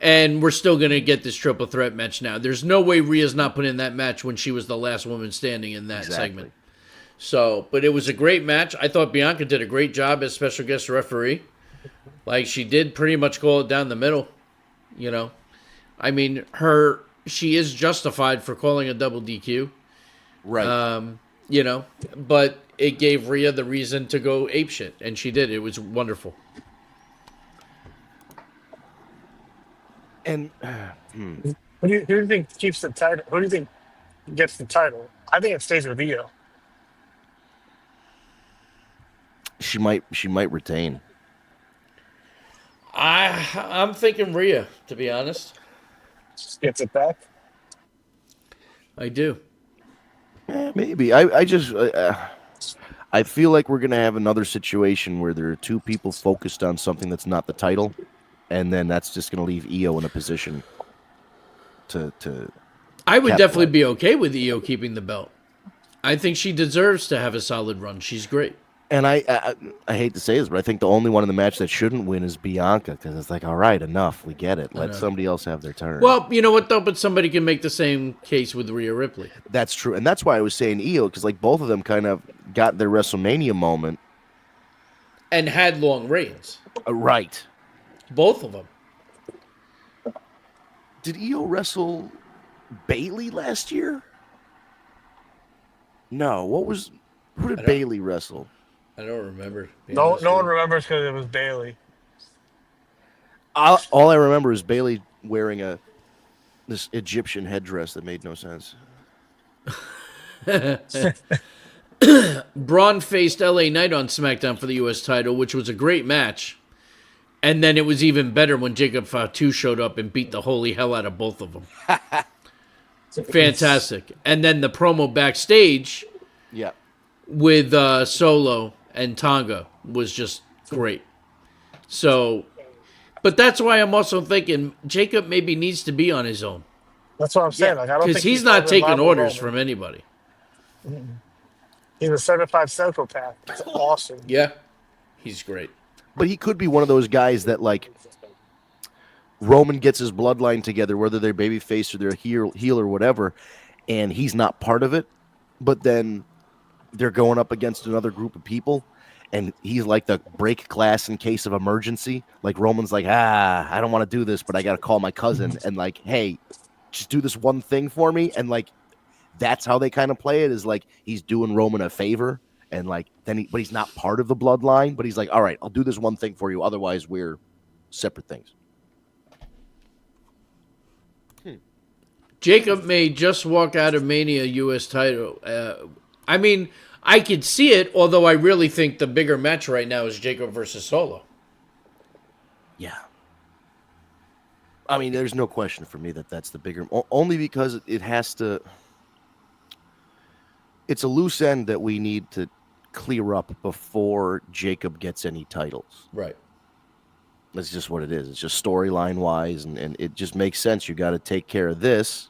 Speaker 2: And we're still going to get this triple threat match now. There's no way Rhea's not put in that match when she was the last woman standing in that segment. So, but it was a great match. I thought Bianca did a great job as special guest referee. Like, she did pretty much call it down the middle, you know. I mean, she is justified for calling a double DQ.
Speaker 3: Right.
Speaker 2: You know, but it gave Rhea the reason to go apeshit, and she did. It was wonderful.
Speaker 3: And
Speaker 4: Who do you think keeps the title? Who do you think gets the title? I think it stays with Io.
Speaker 3: she might retain.
Speaker 2: I'm thinking Rhea, to be honest.
Speaker 4: Gets it back.
Speaker 2: I do.
Speaker 3: Maybe. I just I feel like we're gonna have another situation where there are two people focused on something that's not the title, and then that's just gonna leave Io in a position to.
Speaker 2: I would
Speaker 3: capitalize.
Speaker 2: definitely be okay with Io keeping the belt. I think she deserves to have a solid run. She's great.
Speaker 3: And I hate to say this, but I think the only one in the match that shouldn't win is Bianca, because it's like, all right, enough, we get it. Let somebody else have their turn.
Speaker 2: Well, you know what though? But somebody can make the same case with Rhea Ripley.
Speaker 3: That's true, and that's why I was saying Io, because like both of them kind of got their WrestleMania moment.
Speaker 2: And had long reigns.
Speaker 3: Right.
Speaker 2: Both of them.
Speaker 3: Did Io wrestle Bailey last year? No. Who did Bailey wrestle?
Speaker 2: I don't remember.
Speaker 4: No one remembers because it was Bailey.
Speaker 3: All I remember is Bailey wearing this Egyptian headdress that made no sense.
Speaker 2: Braun faced LA Knight on SmackDown for the U.S. title, which was a great match. And then it was even better when Jacob Fatu showed up and beat the holy hell out of both of them. Fantastic. And then the promo backstage
Speaker 3: Yeah.
Speaker 2: with Solo and Tonga was just great. So, but that's why I'm also thinking Jacob maybe needs to be on his own.
Speaker 4: That's what I'm saying. Like, I don't
Speaker 2: Because
Speaker 4: think
Speaker 2: he's not taking
Speaker 4: level
Speaker 2: orders
Speaker 4: Roman.
Speaker 2: from anybody.
Speaker 4: He's a certified psychopath. It's awesome.
Speaker 2: Yeah. He's great.
Speaker 3: But he could be one of those guys that, like, Roman gets his bloodline together, whether they're babyface or they're heel or whatever, and he's not part of it. But then they're going up against another group of people, and he's like the break glass in case of emergency. Like, Roman's like, I don't want to do this, but I got to call my cousin and, like, hey, just do this one thing for me. And, like, that's how they kind of play it, is like he's doing Roman a favor. And like but he's not part of the bloodline, but he's like, all right, I'll do this one thing for you. Otherwise, we're separate things.
Speaker 2: Jacob may just walk out of Mania U.S. title. I mean, I could see it, although I really think the bigger match right now is Jacob versus Solo.
Speaker 3: Yeah. I mean, there's no question for me that that's the bigger, only because it has to. It's a loose end that we need to clear up before Jacob gets any titles.
Speaker 2: Right.
Speaker 3: That's just what it is. It's just storyline wise, and it just makes sense. You got to take care of this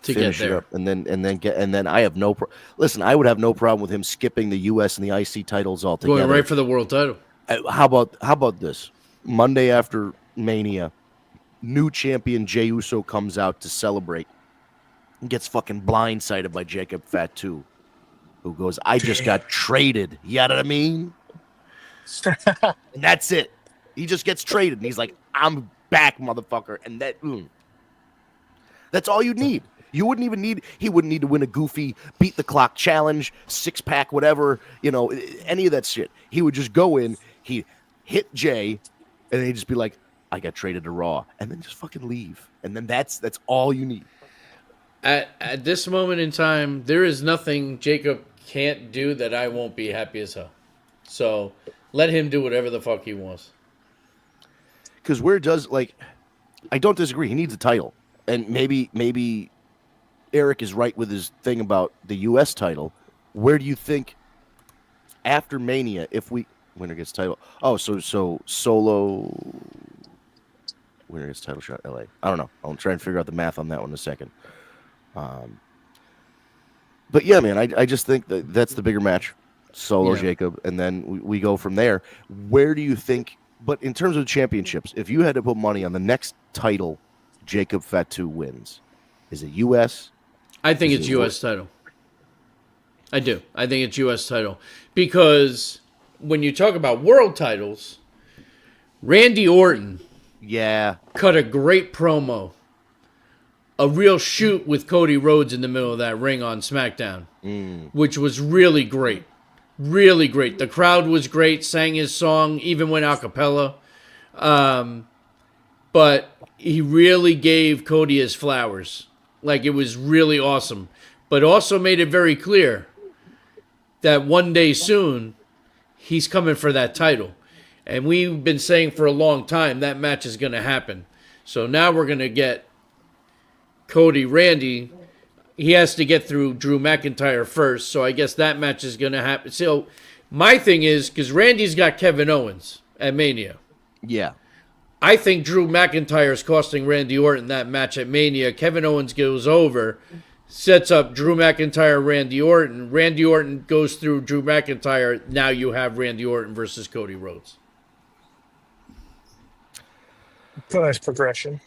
Speaker 2: To
Speaker 3: finish
Speaker 2: get
Speaker 3: it
Speaker 2: there.
Speaker 3: up, and then I have no listen. I would have no problem with him skipping the U.S. and the IC titles altogether.
Speaker 2: Going right for the world title.
Speaker 3: How about this? Monday after Mania, new champion Jey Uso comes out to celebrate and gets fucking blindsided by Jacob Fatu, who goes, I just got traded. You know what I mean? And that's it. He just gets traded, and he's like, I'm back, motherfucker. And that's all you need. He wouldn't need to win a goofy beat the clock challenge, 6-pack, whatever, any of that shit. He would just go in, he'd hit Jay, and then he'd just be like, I got traded to Raw, and then just fucking leave. And then that's all you need.
Speaker 2: At this moment in time, there is nothing Jacob can't do that I won't be happy as hell. So let him do whatever the fuck he wants.
Speaker 3: Because I don't disagree. He needs a title. And maybe Eric is right with his thing about the U.S. title. Where do you think, after Mania, if we Winner gets title. Oh, so Solo winner gets title shot. LA. I don't know. I'll try and figure out the math on that one in a second. But yeah, man, I just think that's the bigger match. Solo Jacob, and then we go from there. Where do you think? But in terms of championships, if you had to put money on the next title, Jacob Fatu wins, is it U.S.?
Speaker 2: I think it's U.S. title. I do. I think it's U.S. title because when you talk about world titles, Randy Orton, cut a great promo, a real shoot with Cody Rhodes in the middle of that ring on SmackDown, which was really great. Really great. The crowd was great, sang his song, even went a cappella. But he really gave Cody his flowers. Like, it was really awesome. But also made it very clear that one day soon, he's coming for that title. And we've been saying for a long time that match is going to happen. So now we're going to get Cody Randy. He has to get through Drew McIntyre first, so I guess that match is going to happen. So my thing is, because Randy's got Kevin Owens at Mania.
Speaker 3: Yeah.
Speaker 2: I think Drew McIntyre is costing Randy Orton that match at Mania. Kevin Owens goes over, sets up Drew McIntyre, Randy Orton. Randy Orton goes through Drew McIntyre. Now you have Randy Orton versus Cody Rhodes.
Speaker 4: Nice progression.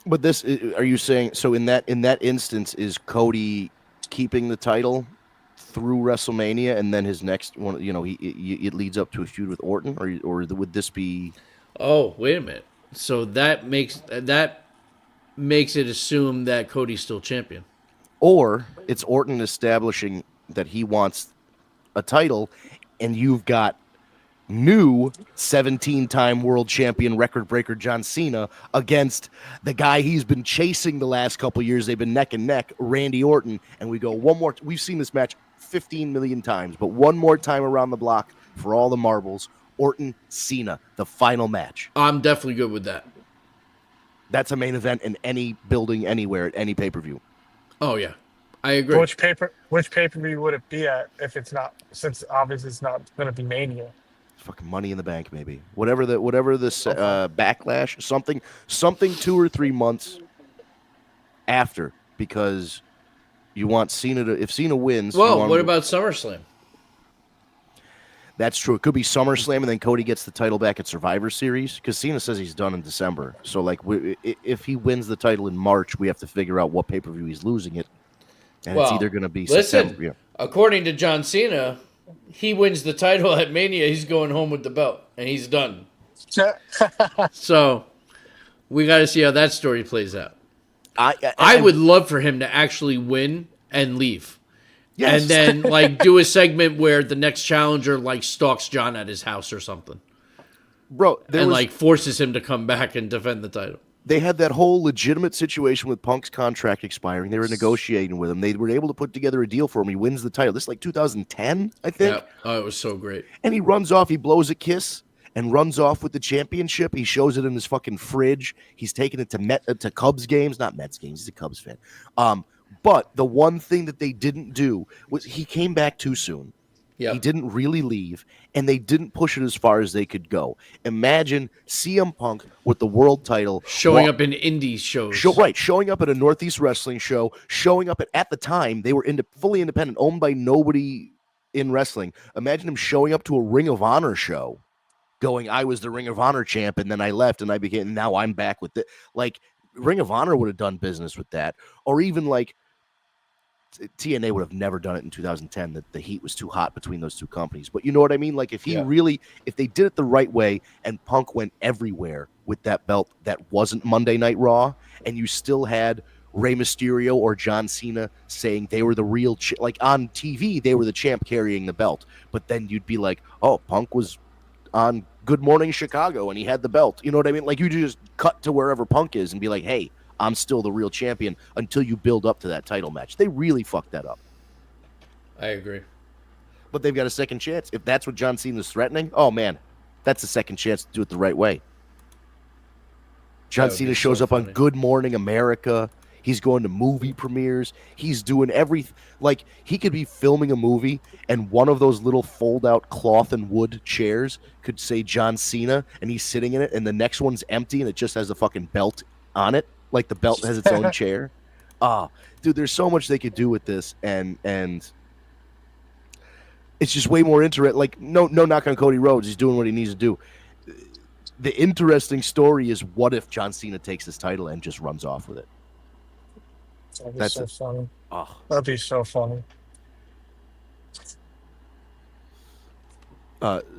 Speaker 3: But this, are you saying, so in that instance, is Cody keeping the title through WrestleMania, and then his next one, it leads up to a feud with Orton, or would this be?
Speaker 2: Oh, wait a minute. So that makes it assume that Cody's still champion,
Speaker 3: or it's Orton establishing that he wants a title, and you've got new 17-time world champion record breaker John Cena against the guy he's been chasing the last couple years. They've been neck and neck, Randy Orton, and we go one more. We've seen this match 15 million times, but one more time around the block for all the marbles. Orton Cena, the final match.
Speaker 2: I'm definitely good with that.
Speaker 3: That's a main event in any building, anywhere, at any pay-per-view.
Speaker 2: Oh yeah, I agree.
Speaker 4: Which pay-per-view would it be at if it's not? Since obviously it's not going to be Mania.
Speaker 3: Fucking Money in the Bank, maybe. Whatever the backlash, something 2 or 3 months after, because you want Cena to. If Cena wins,
Speaker 2: well, what about SummerSlam?
Speaker 3: That's true. It could be SummerSlam, and then Cody gets the title back at Survivor Series, because Cena says he's done in December. So, like, if he wins the title in March, we have to figure out what pay-per-view he's losing it, and it's either going to be September. Yeah.
Speaker 2: According to John Cena, he wins the title at Mania, he's going home with the belt, and he's done. So, we got to see how that story plays out. I would love for him to actually win and leave. Yes. And then, like, do a segment where the next challenger, like, stalks John at his house or something.
Speaker 3: Bro,
Speaker 2: like, forces him to come back and defend the title.
Speaker 3: They had that whole legitimate situation with Punk's contract expiring. They were negotiating with him. They were able to put together a deal for him. He wins the title. This is like 2010, I think.
Speaker 2: Yeah. Oh, it was so great.
Speaker 3: And he runs off. He blows a kiss and runs off with the championship. He shows it in his fucking fridge. He's taking it to Cubs games. Not Mets games. He's a Cubs fan. But the one thing that they didn't do was he came back too soon. Yep. He didn't really leave, and they didn't push it as far as they could go. Imagine CM Punk with the world title.
Speaker 2: Showing up in indie shows.
Speaker 3: Showing up at a Northeast Wrestling show, showing up at the time, they were fully independent, owned by nobody in wrestling. Imagine him showing up to a Ring of Honor show, going, I was the Ring of Honor champ, and then I left, and now I'm back with it. Like, Ring of Honor would have done business with that. Or even, like, TNA would have never done it in 2010. That the heat was too hot between those two companies. But you know what I mean? Like, if if they did it the right way and Punk went everywhere with that belt that wasn't Monday Night Raw, and you still had Rey Mysterio or John Cena saying they were the real, like on TV, they were the champ carrying the belt. But then you'd be like, oh, Punk was on Good Morning Chicago and he had the belt. You know what I mean? Like, you just cut to wherever Punk is and be like, hey, I'm still the real champion, until you build up to that title match. They really fucked that up.
Speaker 2: I agree.
Speaker 3: But they've got a second chance. If that's what John Cena's threatening, oh, man, that's a second chance to do it the right way. John Cena shows up on Good Morning America. He's going to movie premieres. He's doing everything. Like, he could be filming a movie, and one of those little fold-out cloth and wood chairs could say John Cena, and he's sitting in it, and the next one's empty, and it just has a fucking belt on it. Like, the belt has its own chair. Dude, there's so much they could do with this, and it's just way more interesting. Like, no knock on Cody Rhodes. He's doing what he needs to do. The interesting story is, what if John Cena takes this title and just runs off with it?
Speaker 4: That'd be so funny.
Speaker 3: Oh.
Speaker 4: That'd be so funny.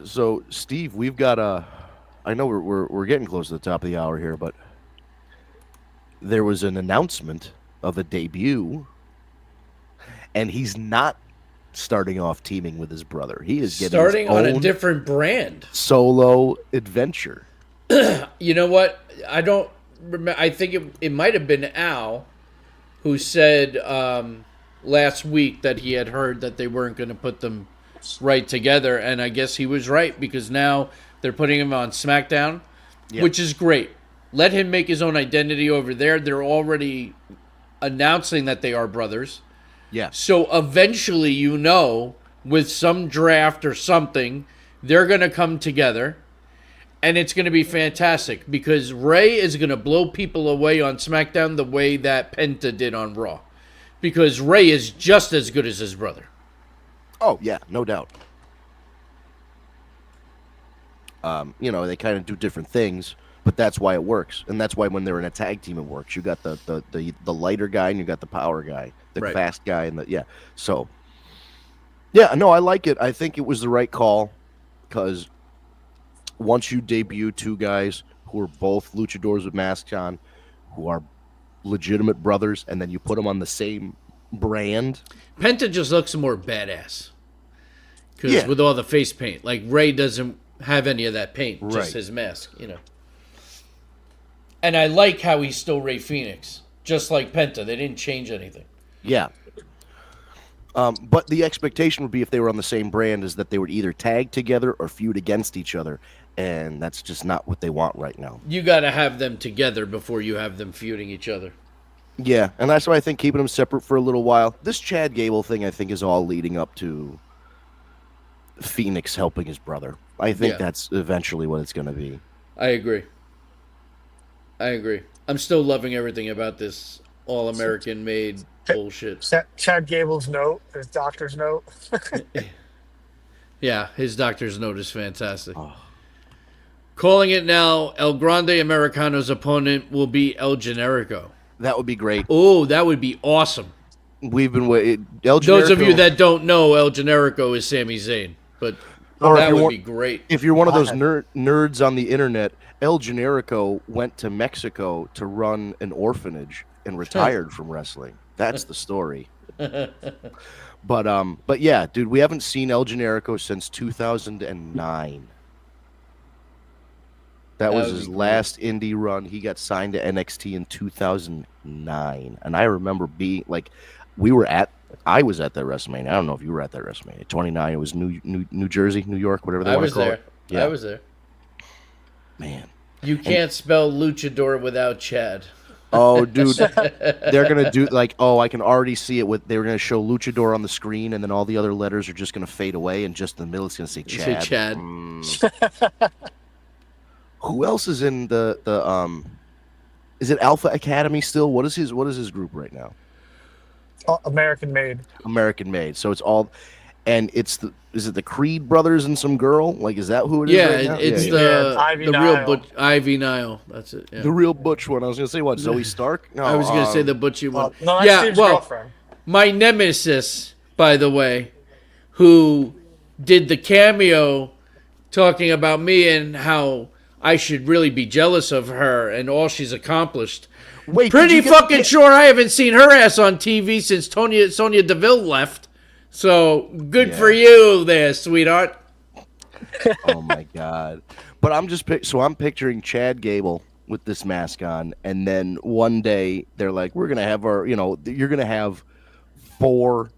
Speaker 3: So, Steve, we've got I know we're getting close to the top of the hour here, but there was an announcement of a debut, and he's not starting off teaming with his brother. He is getting
Speaker 2: starting
Speaker 3: his
Speaker 2: on
Speaker 3: own
Speaker 2: a different brand.
Speaker 3: solo adventure.
Speaker 2: You know what? I don't remember. I think it might have been Al who said last week that he had heard that they weren't going to put them right together, and I guess he was right, because now they're putting him on SmackDown, which is great. Let him make his own identity over there. They're already announcing that they are brothers.
Speaker 3: Yeah.
Speaker 2: So eventually, with some draft or something, they're going to come together, and it's going to be fantastic, because Ray is going to blow people away on SmackDown the way that Penta did on Raw, because Ray is just as good as his brother.
Speaker 3: Oh, yeah, no doubt. They kind of do different things, but that's why it works. And that's why when they're in a tag team, it works. You got the lighter guy and you got the power guy, the
Speaker 2: Right.
Speaker 3: fast guy, and So, yeah, no, I like it. I think it was the right call, because once you debut two guys who are both luchadors with masks on, who are legitimate brothers, and then you put them on the same brand.
Speaker 2: Penta just looks more badass. Because with all the face paint. Like, Ray doesn't have any of that paint, just
Speaker 3: Right.
Speaker 2: his mask, And I like how he's still Ray Phoenix, just like Penta. They didn't change anything.
Speaker 3: Yeah. But the expectation would be, if they were on the same brand, is that they would either tag together or feud against each other. And that's just not what they want right now.
Speaker 2: You got to have them together before you have them feuding each other.
Speaker 3: Yeah, and that's why I think keeping them separate for a little while. This Chad Gable thing, I think, is all leading up to Phoenix helping his brother. I think that's eventually what it's going to be.
Speaker 2: I agree. I'm still loving everything about this all-American made bullshit.
Speaker 4: Chad Gable's note, his doctor's note.
Speaker 2: Yeah, his doctor's note is fantastic. Calling it now, El Grande Americano's opponent will be El Generico.
Speaker 3: That would be great.
Speaker 2: Oh, that would be awesome.
Speaker 3: We've been waiting.
Speaker 2: Those of you that don't know, El Generico is Sami Zayn, but that would be great.
Speaker 3: If you're one of those nerds on the internet, El Generico went to Mexico to run an orphanage and retired from wrestling. That's the story. But yeah, dude, we haven't seen El Generico since 2009. That was his last indie run. He got signed to NXT in 2009. And I remember being like, I was at that WrestleMania. I don't know if you were at that WrestleMania. 29, it was New Jersey, New York, whatever they want to call it.
Speaker 2: Yeah. I was there.
Speaker 3: Man.
Speaker 2: You can't spell luchador without Chad.
Speaker 3: Oh, dude. They're going to do I can already see it. They were going to show luchador on the screen, and then all the other letters are just going to fade away, and just in the middle it's going to say Chad. Who else is in the is it Alpha Academy still? What is his group right now?
Speaker 4: American Made.
Speaker 3: American Made. So it's all, and is it the Creed brothers and some girl? Like, is that who it is?
Speaker 2: Yeah,
Speaker 3: right now?
Speaker 2: it's the real Butch, Ivy Nile. That's it. Yeah.
Speaker 3: The real Butch one. I was gonna say what? Zoe Stark? No,
Speaker 2: I was gonna say the Butchy one.
Speaker 4: No, that's Steve's girlfriend.
Speaker 2: My nemesis, by the way, who did the cameo talking about me and how I should really be jealous of her and all she's accomplished.
Speaker 3: Wait,
Speaker 2: pretty fucking sure I haven't seen her ass on TV since Sonya Deville left. So good for you there, sweetheart.
Speaker 3: Oh my god! But I'm picturing Chad Gable with this mask on, and then one day they're like, "We're gonna have you're gonna have 4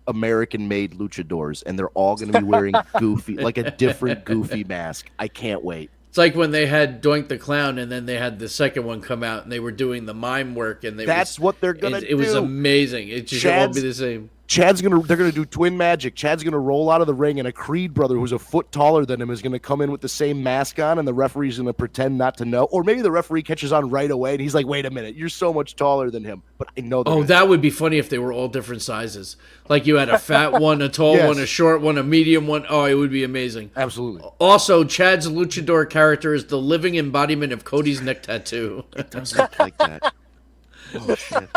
Speaker 3: American-made luchadors, and they're all gonna be wearing goofy, like a different goofy mask." I can't wait.
Speaker 2: It's like when they had Doink the Clown, and then they had the second one come out, and they were doing the mime work, and
Speaker 3: That's what they're gonna do.
Speaker 2: It was amazing. It just won't be the same.
Speaker 3: They're gonna do twin magic. Chad's gonna roll out of the ring, and a Creed brother who's a foot taller than him is gonna come in with the same mask on, and the referee's gonna pretend not to know, or maybe the referee catches on right away, and he's like, "Wait a minute, you're so much taller than him." But I know.
Speaker 2: Oh, that would be funny if they were all different sizes. Like you had a fat one, a tall
Speaker 3: Yes.
Speaker 2: one, a short one, a medium one. Oh, it would be amazing.
Speaker 3: Absolutely.
Speaker 2: Also, Chad's luchador character is the living embodiment of Cody's neck tattoo.
Speaker 3: It does look like that. Oh shit.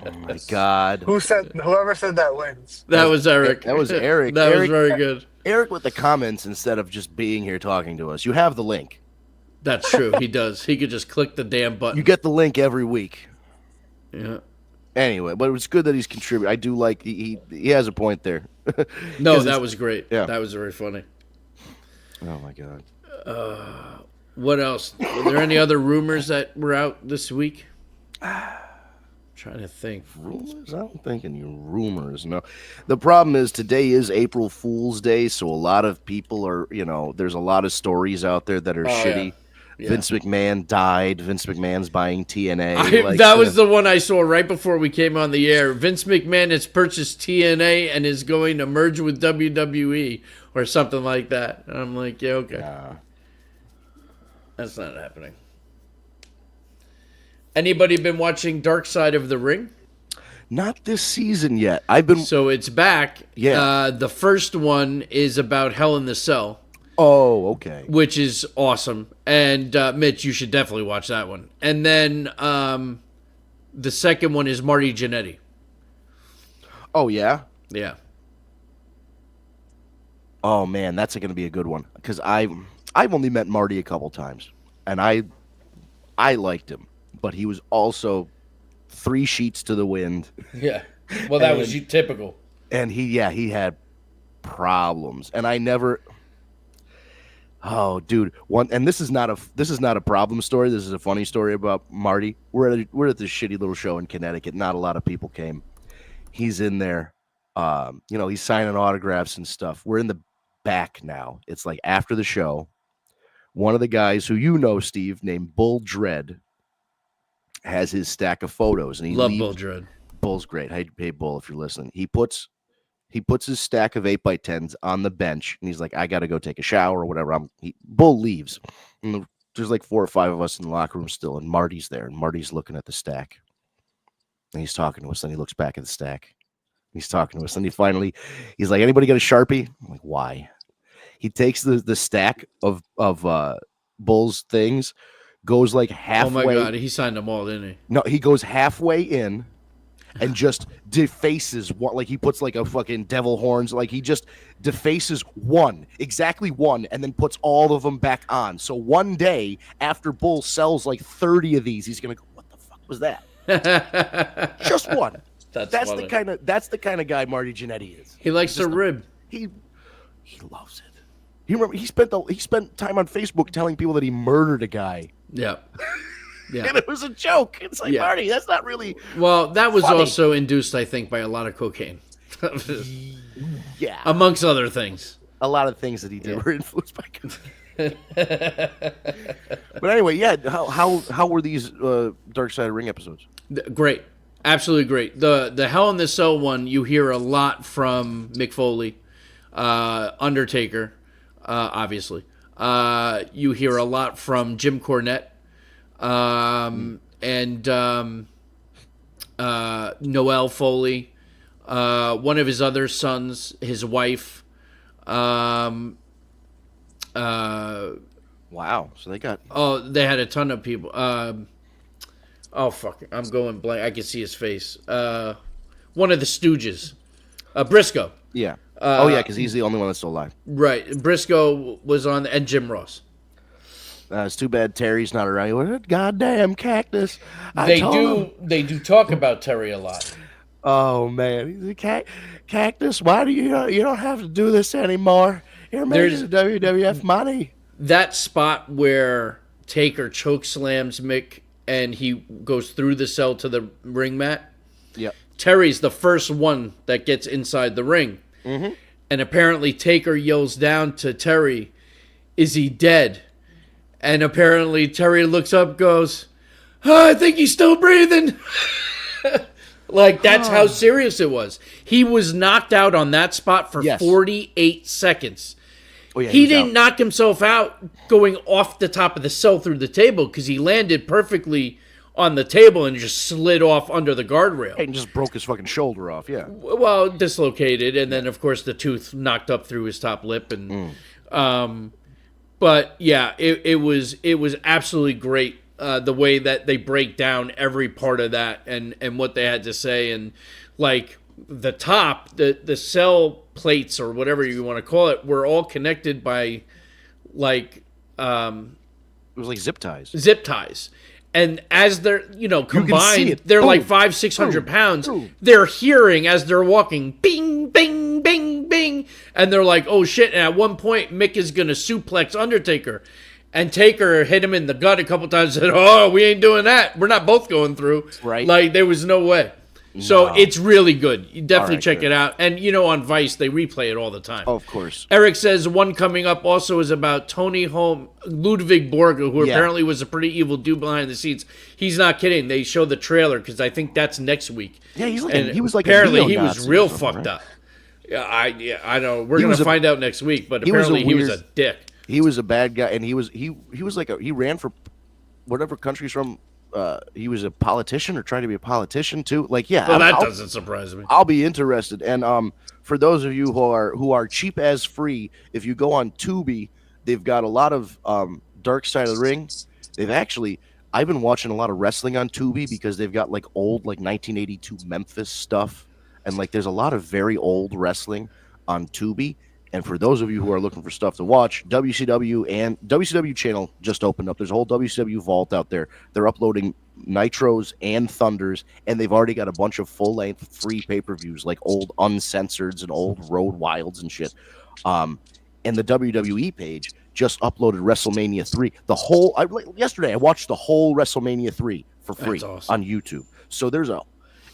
Speaker 3: Oh my god.
Speaker 4: Whoever said that wins.
Speaker 2: That was Eric.
Speaker 3: That was Eric.
Speaker 2: That was
Speaker 3: Eric-
Speaker 2: very good.
Speaker 3: Eric with the comments instead of just being here talking to us. You have the link.
Speaker 2: That's true. He does. He could just click the damn button.
Speaker 3: You get the link every week.
Speaker 2: Yeah.
Speaker 3: Anyway, but it was good that he's contributing. I do like he has a point there.
Speaker 2: No,
Speaker 3: 'Cause
Speaker 2: that was great.
Speaker 3: Yeah.
Speaker 2: That was very funny.
Speaker 3: Oh my god.
Speaker 2: What else? Were there any other rumors that were out this week? Trying to think.
Speaker 3: Rumors? I don't think any rumors. No. The problem is today is April Fool's Day, so a lot of people are, there's a lot of stories out there that are shitty.
Speaker 2: Yeah.
Speaker 3: Vince McMahon died. Vince McMahon's buying TNA.
Speaker 2: That was the one I saw right before we came on the air. Vince McMahon has purchased TNA and is going to merge with WWE or something like that. And I'm like, yeah, okay. That's not happening. Anybody been watching Dark Side of the Ring?
Speaker 3: Not this season yet. I've been.
Speaker 2: So it's back.
Speaker 3: Yeah.
Speaker 2: The first one is about Hell in the Cell,
Speaker 3: Oh, okay.
Speaker 2: which is awesome. And Mitch, you should definitely watch that one. And then the second one is Marty Jannetty.
Speaker 3: Oh yeah.
Speaker 2: Yeah.
Speaker 3: Oh man, that's going to be a good one because I've only met Marty a couple times, and I liked him, but he was also 3 sheets to the wind,
Speaker 2: Yeah. Well, that was typical.
Speaker 3: and he had problems, and I never. Oh, dude, and this is not a problem story. This is a funny story about Marty. We're at this shitty little show in Connecticut. Not a lot of people came. He's in there, he's signing autographs and stuff. We're in the back now. It's like after the show. One of the guys who Steve, named Bull Dread, has his stack of photos, and he
Speaker 2: Love Bull Dread.
Speaker 3: Bull's great. Hey, Bull, if you're listening, he puts his stack of 8x10s on the bench, and he's like, I got to go take a shower or whatever. Bull leaves. And there's like 4 or 5 of us in the locker room still, and Marty's there, and Marty's looking at the stack. And he's talking to us, then he looks back at the stack. He's talking to us, and he's like, anybody got a Sharpie? I'm like, why? He takes the stack of Bull's things, goes like halfway.
Speaker 2: Oh my God, he signed them all, didn't he?
Speaker 3: No, he goes halfway in and just defaces one, like he puts like a fucking devil horns, like he just defaces exactly one, and then puts all of them back on. So one day after Bull sells like 30 of these, he's gonna go, what the fuck was that? Just one. That's
Speaker 2: funny.
Speaker 3: the kind of guy Marty Jannetty is.
Speaker 2: He likes the rib.
Speaker 3: He loves it. He spent time on Facebook telling people that he murdered a guy.
Speaker 2: Yeah. Yeah.
Speaker 3: And it was a joke. It's like,
Speaker 2: Yeah.
Speaker 3: Marty, that's not really.
Speaker 2: Well, that was
Speaker 3: funny.
Speaker 2: also induced, I think, by a lot of cocaine,
Speaker 3: Yeah.
Speaker 2: amongst other things.
Speaker 3: A lot of things that he did were influenced by cocaine. But anyway, yeah. How were these Dark Side of the Ring episodes?
Speaker 2: Great, absolutely great. The Hell in the Cell one, you hear a lot from Mick Foley, Undertaker, obviously. You hear a lot from Jim Cornette, and Noel Foley, one of his other sons, his wife.
Speaker 3: Wow. So they got.
Speaker 2: Oh, they had a ton of people. Oh fuck! I'm going blank. I can see his face. One of the Stooges, Briscoe.
Speaker 3: Yeah. Oh yeah, because he's the only one that's still alive.
Speaker 2: Right, Briscoe was on, and Jim Ross.
Speaker 3: It's too bad Terry's not around. What goddamn cactus!
Speaker 2: They do talk about Terry a lot.
Speaker 3: Oh man, he's a cactus. Why do you don't have to do this anymore? You're making the WWF money.
Speaker 2: That spot where Taker choke slams Mick and he goes through the cell to the ring mat.
Speaker 3: Yep.
Speaker 2: Terry's the first one that gets inside the ring. Mm-hmm. And apparently Taker yells down to Terry, is he dead? And apparently Terry looks up, goes, oh, I think he's still breathing. Like, that's how serious it was. He was knocked out on that spot for 48 seconds.
Speaker 3: Oh, yeah,
Speaker 2: he didn't knock himself out going off the top of the cell through the table because he landed perfectly on the table and just slid off under the guardrail.
Speaker 3: And just broke his fucking shoulder off, yeah.
Speaker 2: Well, dislocated, and then, of course, the tooth knocked up through his top lip. And, but, yeah, it was absolutely great. The way that they break down every part of that and what they had to say. And like the top, the cell plates or whatever you want to call it, were all connected by like,
Speaker 3: it was like zip ties.
Speaker 2: And as they're, combined, they're
Speaker 3: Boom.
Speaker 2: like 500-600 pounds.
Speaker 3: Boom.
Speaker 2: They're hearing as they're walking, bing, bing, bing, bing. And they're like, oh shit. And at one point, Mick is going to suplex Undertaker. And Taker hit him in the gut a couple times and said, oh, we ain't doing that. We're not both going through.
Speaker 3: Right.
Speaker 2: Like, there was no way. So it's really good. You definitely
Speaker 3: Right,
Speaker 2: check
Speaker 3: good.
Speaker 2: it out. And, on Vice, they replay it all the time.
Speaker 3: Oh, of course.
Speaker 2: Eric says one coming up also is about Tony Ludwig Borga, who apparently was a pretty evil dude behind the scenes. He's not kidding. They show the trailer because I think that's next week.
Speaker 3: Yeah, he was like
Speaker 2: apparently
Speaker 3: a
Speaker 2: he was
Speaker 3: neo-Nazi
Speaker 2: real
Speaker 3: or something,
Speaker 2: fucked
Speaker 3: right?
Speaker 2: up. Yeah, I know. We're gonna find out next week, but
Speaker 3: he was
Speaker 2: apparently he was a dick.
Speaker 3: He was a bad guy, and he was like he ran for whatever country he's from. He was a politician or trying to be a politician too. Like, yeah,
Speaker 2: Well, that doesn't surprise me.
Speaker 3: I'll be interested. And for those of you who are cheap as free, if you go on Tubi, they've got a lot of Dark Side of the Ring. I've been watching a lot of wrestling on Tubi because they've got like old like 1982 Memphis stuff, and like there's a lot of very old wrestling on Tubi. And for those of you who are looking for stuff to watch, WCW channel just opened up. There's a whole WCW vault out there. They're uploading Nitros and Thunders, and they've already got a bunch of full-length free pay-per-views, like old Uncensored and old Road Wilds and shit. And the WWE page just uploaded WrestleMania 3. Yesterday, I watched the whole WrestleMania 3 for free on YouTube. So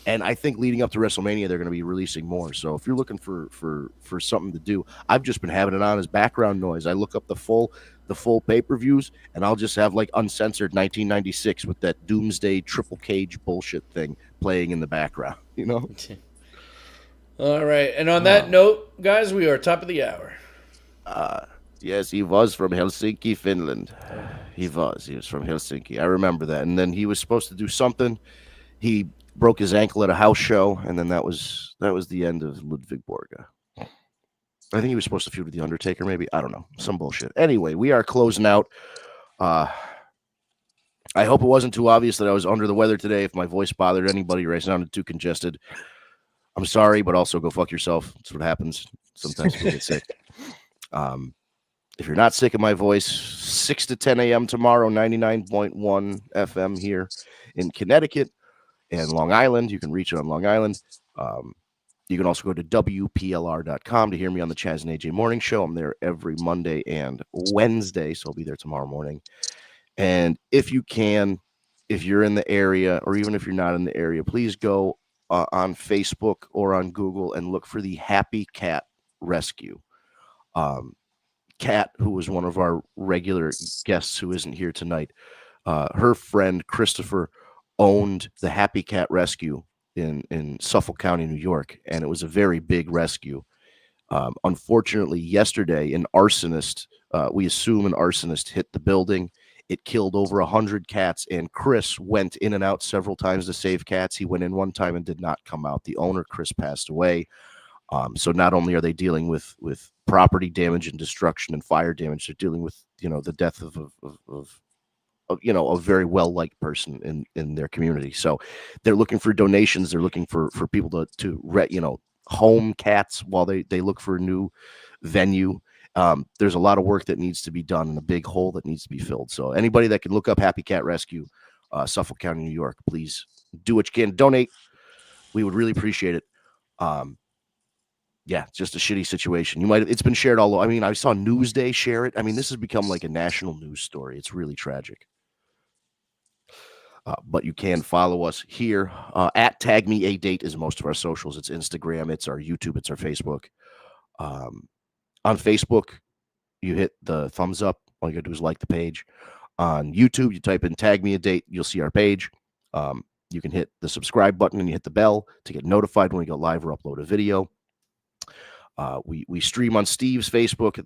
Speaker 3: and I think leading up to WrestleMania, they're going to be releasing more. So if you're looking for something to do, I've just been having it on as background noise. I look up the full pay-per-views, and I'll just have like Uncensored 1996 with that Doomsday Triple Cage bullshit thing playing in the background.
Speaker 2: All right, and on that note, guys, we are top of the hour.
Speaker 3: Yes, he was from Helsinki, Finland. He was from Helsinki. I remember that. And then he was supposed to do something. He broke his ankle at a house show, and then that was the end of Ludwig Borga. I think he was supposed to feud with The Undertaker, maybe. I don't know. Some bullshit. Anyway, we are closing out. I hope it wasn't too obvious that I was under the weather today. If my voice bothered anybody or I sounded too congested, I'm sorry, but also go fuck yourself. That's what happens. Sometimes people get sick. If you're not sick of my voice, 6 to 10 a.m. tomorrow, 99.1 FM here in Connecticut and Long Island. You can reach it on Long Island. You can also go to WPLR.com to hear me on the Chaz and AJ Morning Show. I'm there every Monday and Wednesday, so I'll be there tomorrow morning. And if you can, if you're in the area, or even if you're not in the area, please go on Facebook or on Google and look for the Happy Cat Rescue. Kat, who was one of our regular guests who isn't here tonight, her friend Christopher owned the Happy Cat Rescue in Suffolk County, New York, and it was a very big rescue. Unfortunately, yesterday, we assume an arsonist hit the building. It killed over 100 cats, and Chris went in and out several times to save cats. He went in one time and did not come out. The owner, Chris, passed away. So not only are they dealing with property damage and destruction and fire damage, they're dealing with the death of a very well-liked person in their community. So they're looking for donations. They're looking for people to home cats while they look for a new venue. There's a lot of work that needs to be done and a big hole that needs to be filled. So anybody that can look up Happy Cat Rescue, Suffolk County, New York, please do what you can. Donate. We would really appreciate it. Yeah, it's just a shitty situation. It's been shared all over. I mean, I saw Newsday share it. I mean, this has become like a national news story. It's really tragic. But you can follow us here at Tag Me a Date is most of our socials. It's Instagram, it's our YouTube, it's our Facebook. On Facebook, you hit the thumbs up. All you gotta do is like the page. On YouTube, you type in Tag Me a Date, you'll see our page. You can hit the subscribe button and you hit the bell to get notified when we go live or upload a video. We stream on Steve's Facebook,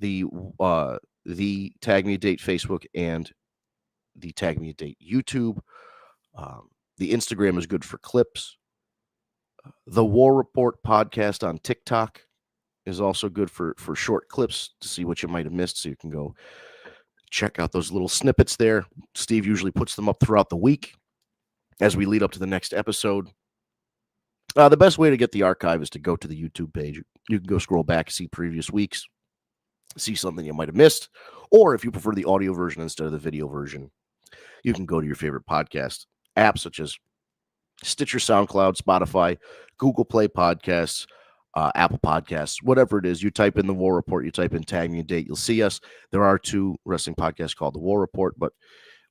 Speaker 3: the Tag Me a Date Facebook, and the Tag Me a Date YouTube. The Instagram is good for clips. The War Report podcast on TikTok is also good for short clips to see what you might have missed, so you can go check out those little snippets there. Steve usually puts them up throughout the week as we lead up to the next episode. The best way to get the archive is to go to the YouTube page. You can go scroll back, see previous weeks, see something you might have missed, or if you prefer the audio version instead of the video version, you can go to your favorite podcast apps such as Stitcher, SoundCloud, Spotify, Google Play Podcasts, Apple Podcasts, whatever it is. You type in the War Report, you type in Tag Me a Date, you'll see us. There are 2 wrestling podcasts called the War Report, but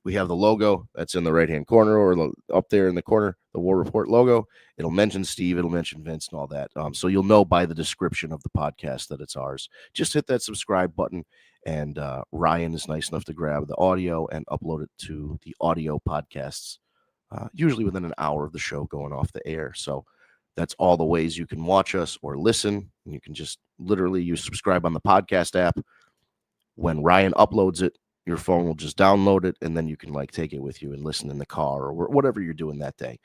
Speaker 3: we have the logo that's in the right-hand corner or up there in the corner, the War Report logo. It'll mention Steve, it'll mention Vince and all that. So you'll know by the description of the podcast that it's ours. Just hit that subscribe button, and Ryan is nice enough to grab the audio and upload it to the audio podcasts, usually within an hour of the show going off the air. So that's all the ways you can watch us or listen. You can just literally subscribe on the podcast app. When Ryan uploads it, your phone will just download it, and then you can take it with you and listen in the car or whatever you're doing that day.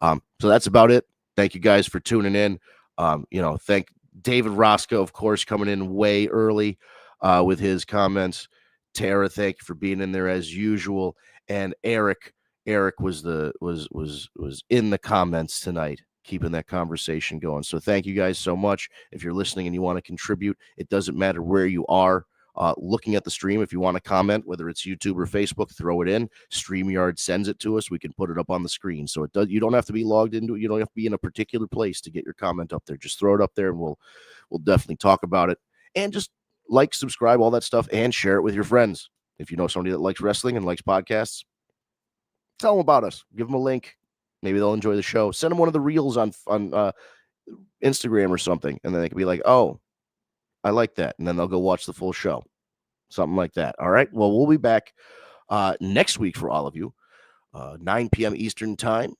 Speaker 3: So that's about it. Thank you guys for tuning in. Thank David Roscoe, of course, coming in way early with his comments. Tara, thank you for being in there as usual. And Eric was in the comments tonight, keeping that conversation going. So thank you guys so much. If you're listening and you want to contribute, it doesn't matter where you are looking at the stream. If you want to comment, whether it's YouTube or Facebook, throw it in. StreamYard sends it to us. We can put it up on the screen. So you don't have to be logged into it. You don't have to be in a particular place to get your comment up there. Just throw it up there, and we'll definitely talk about it. And just like, subscribe, all that stuff, and share it with your friends. If you know somebody that likes wrestling and likes podcasts, tell them about us. Give them a link. Maybe they'll enjoy the show. Send them one of the reels on Instagram or something, and then they can be like, oh, I like that. And then they'll go watch the full show. Something like that. All right. Well, we'll be back next week for all of you, 9 p.m. Eastern time,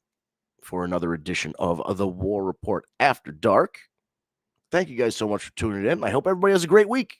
Speaker 3: for another edition of the War Report After Dark. Thank you guys so much for tuning in. I hope everybody has a great week.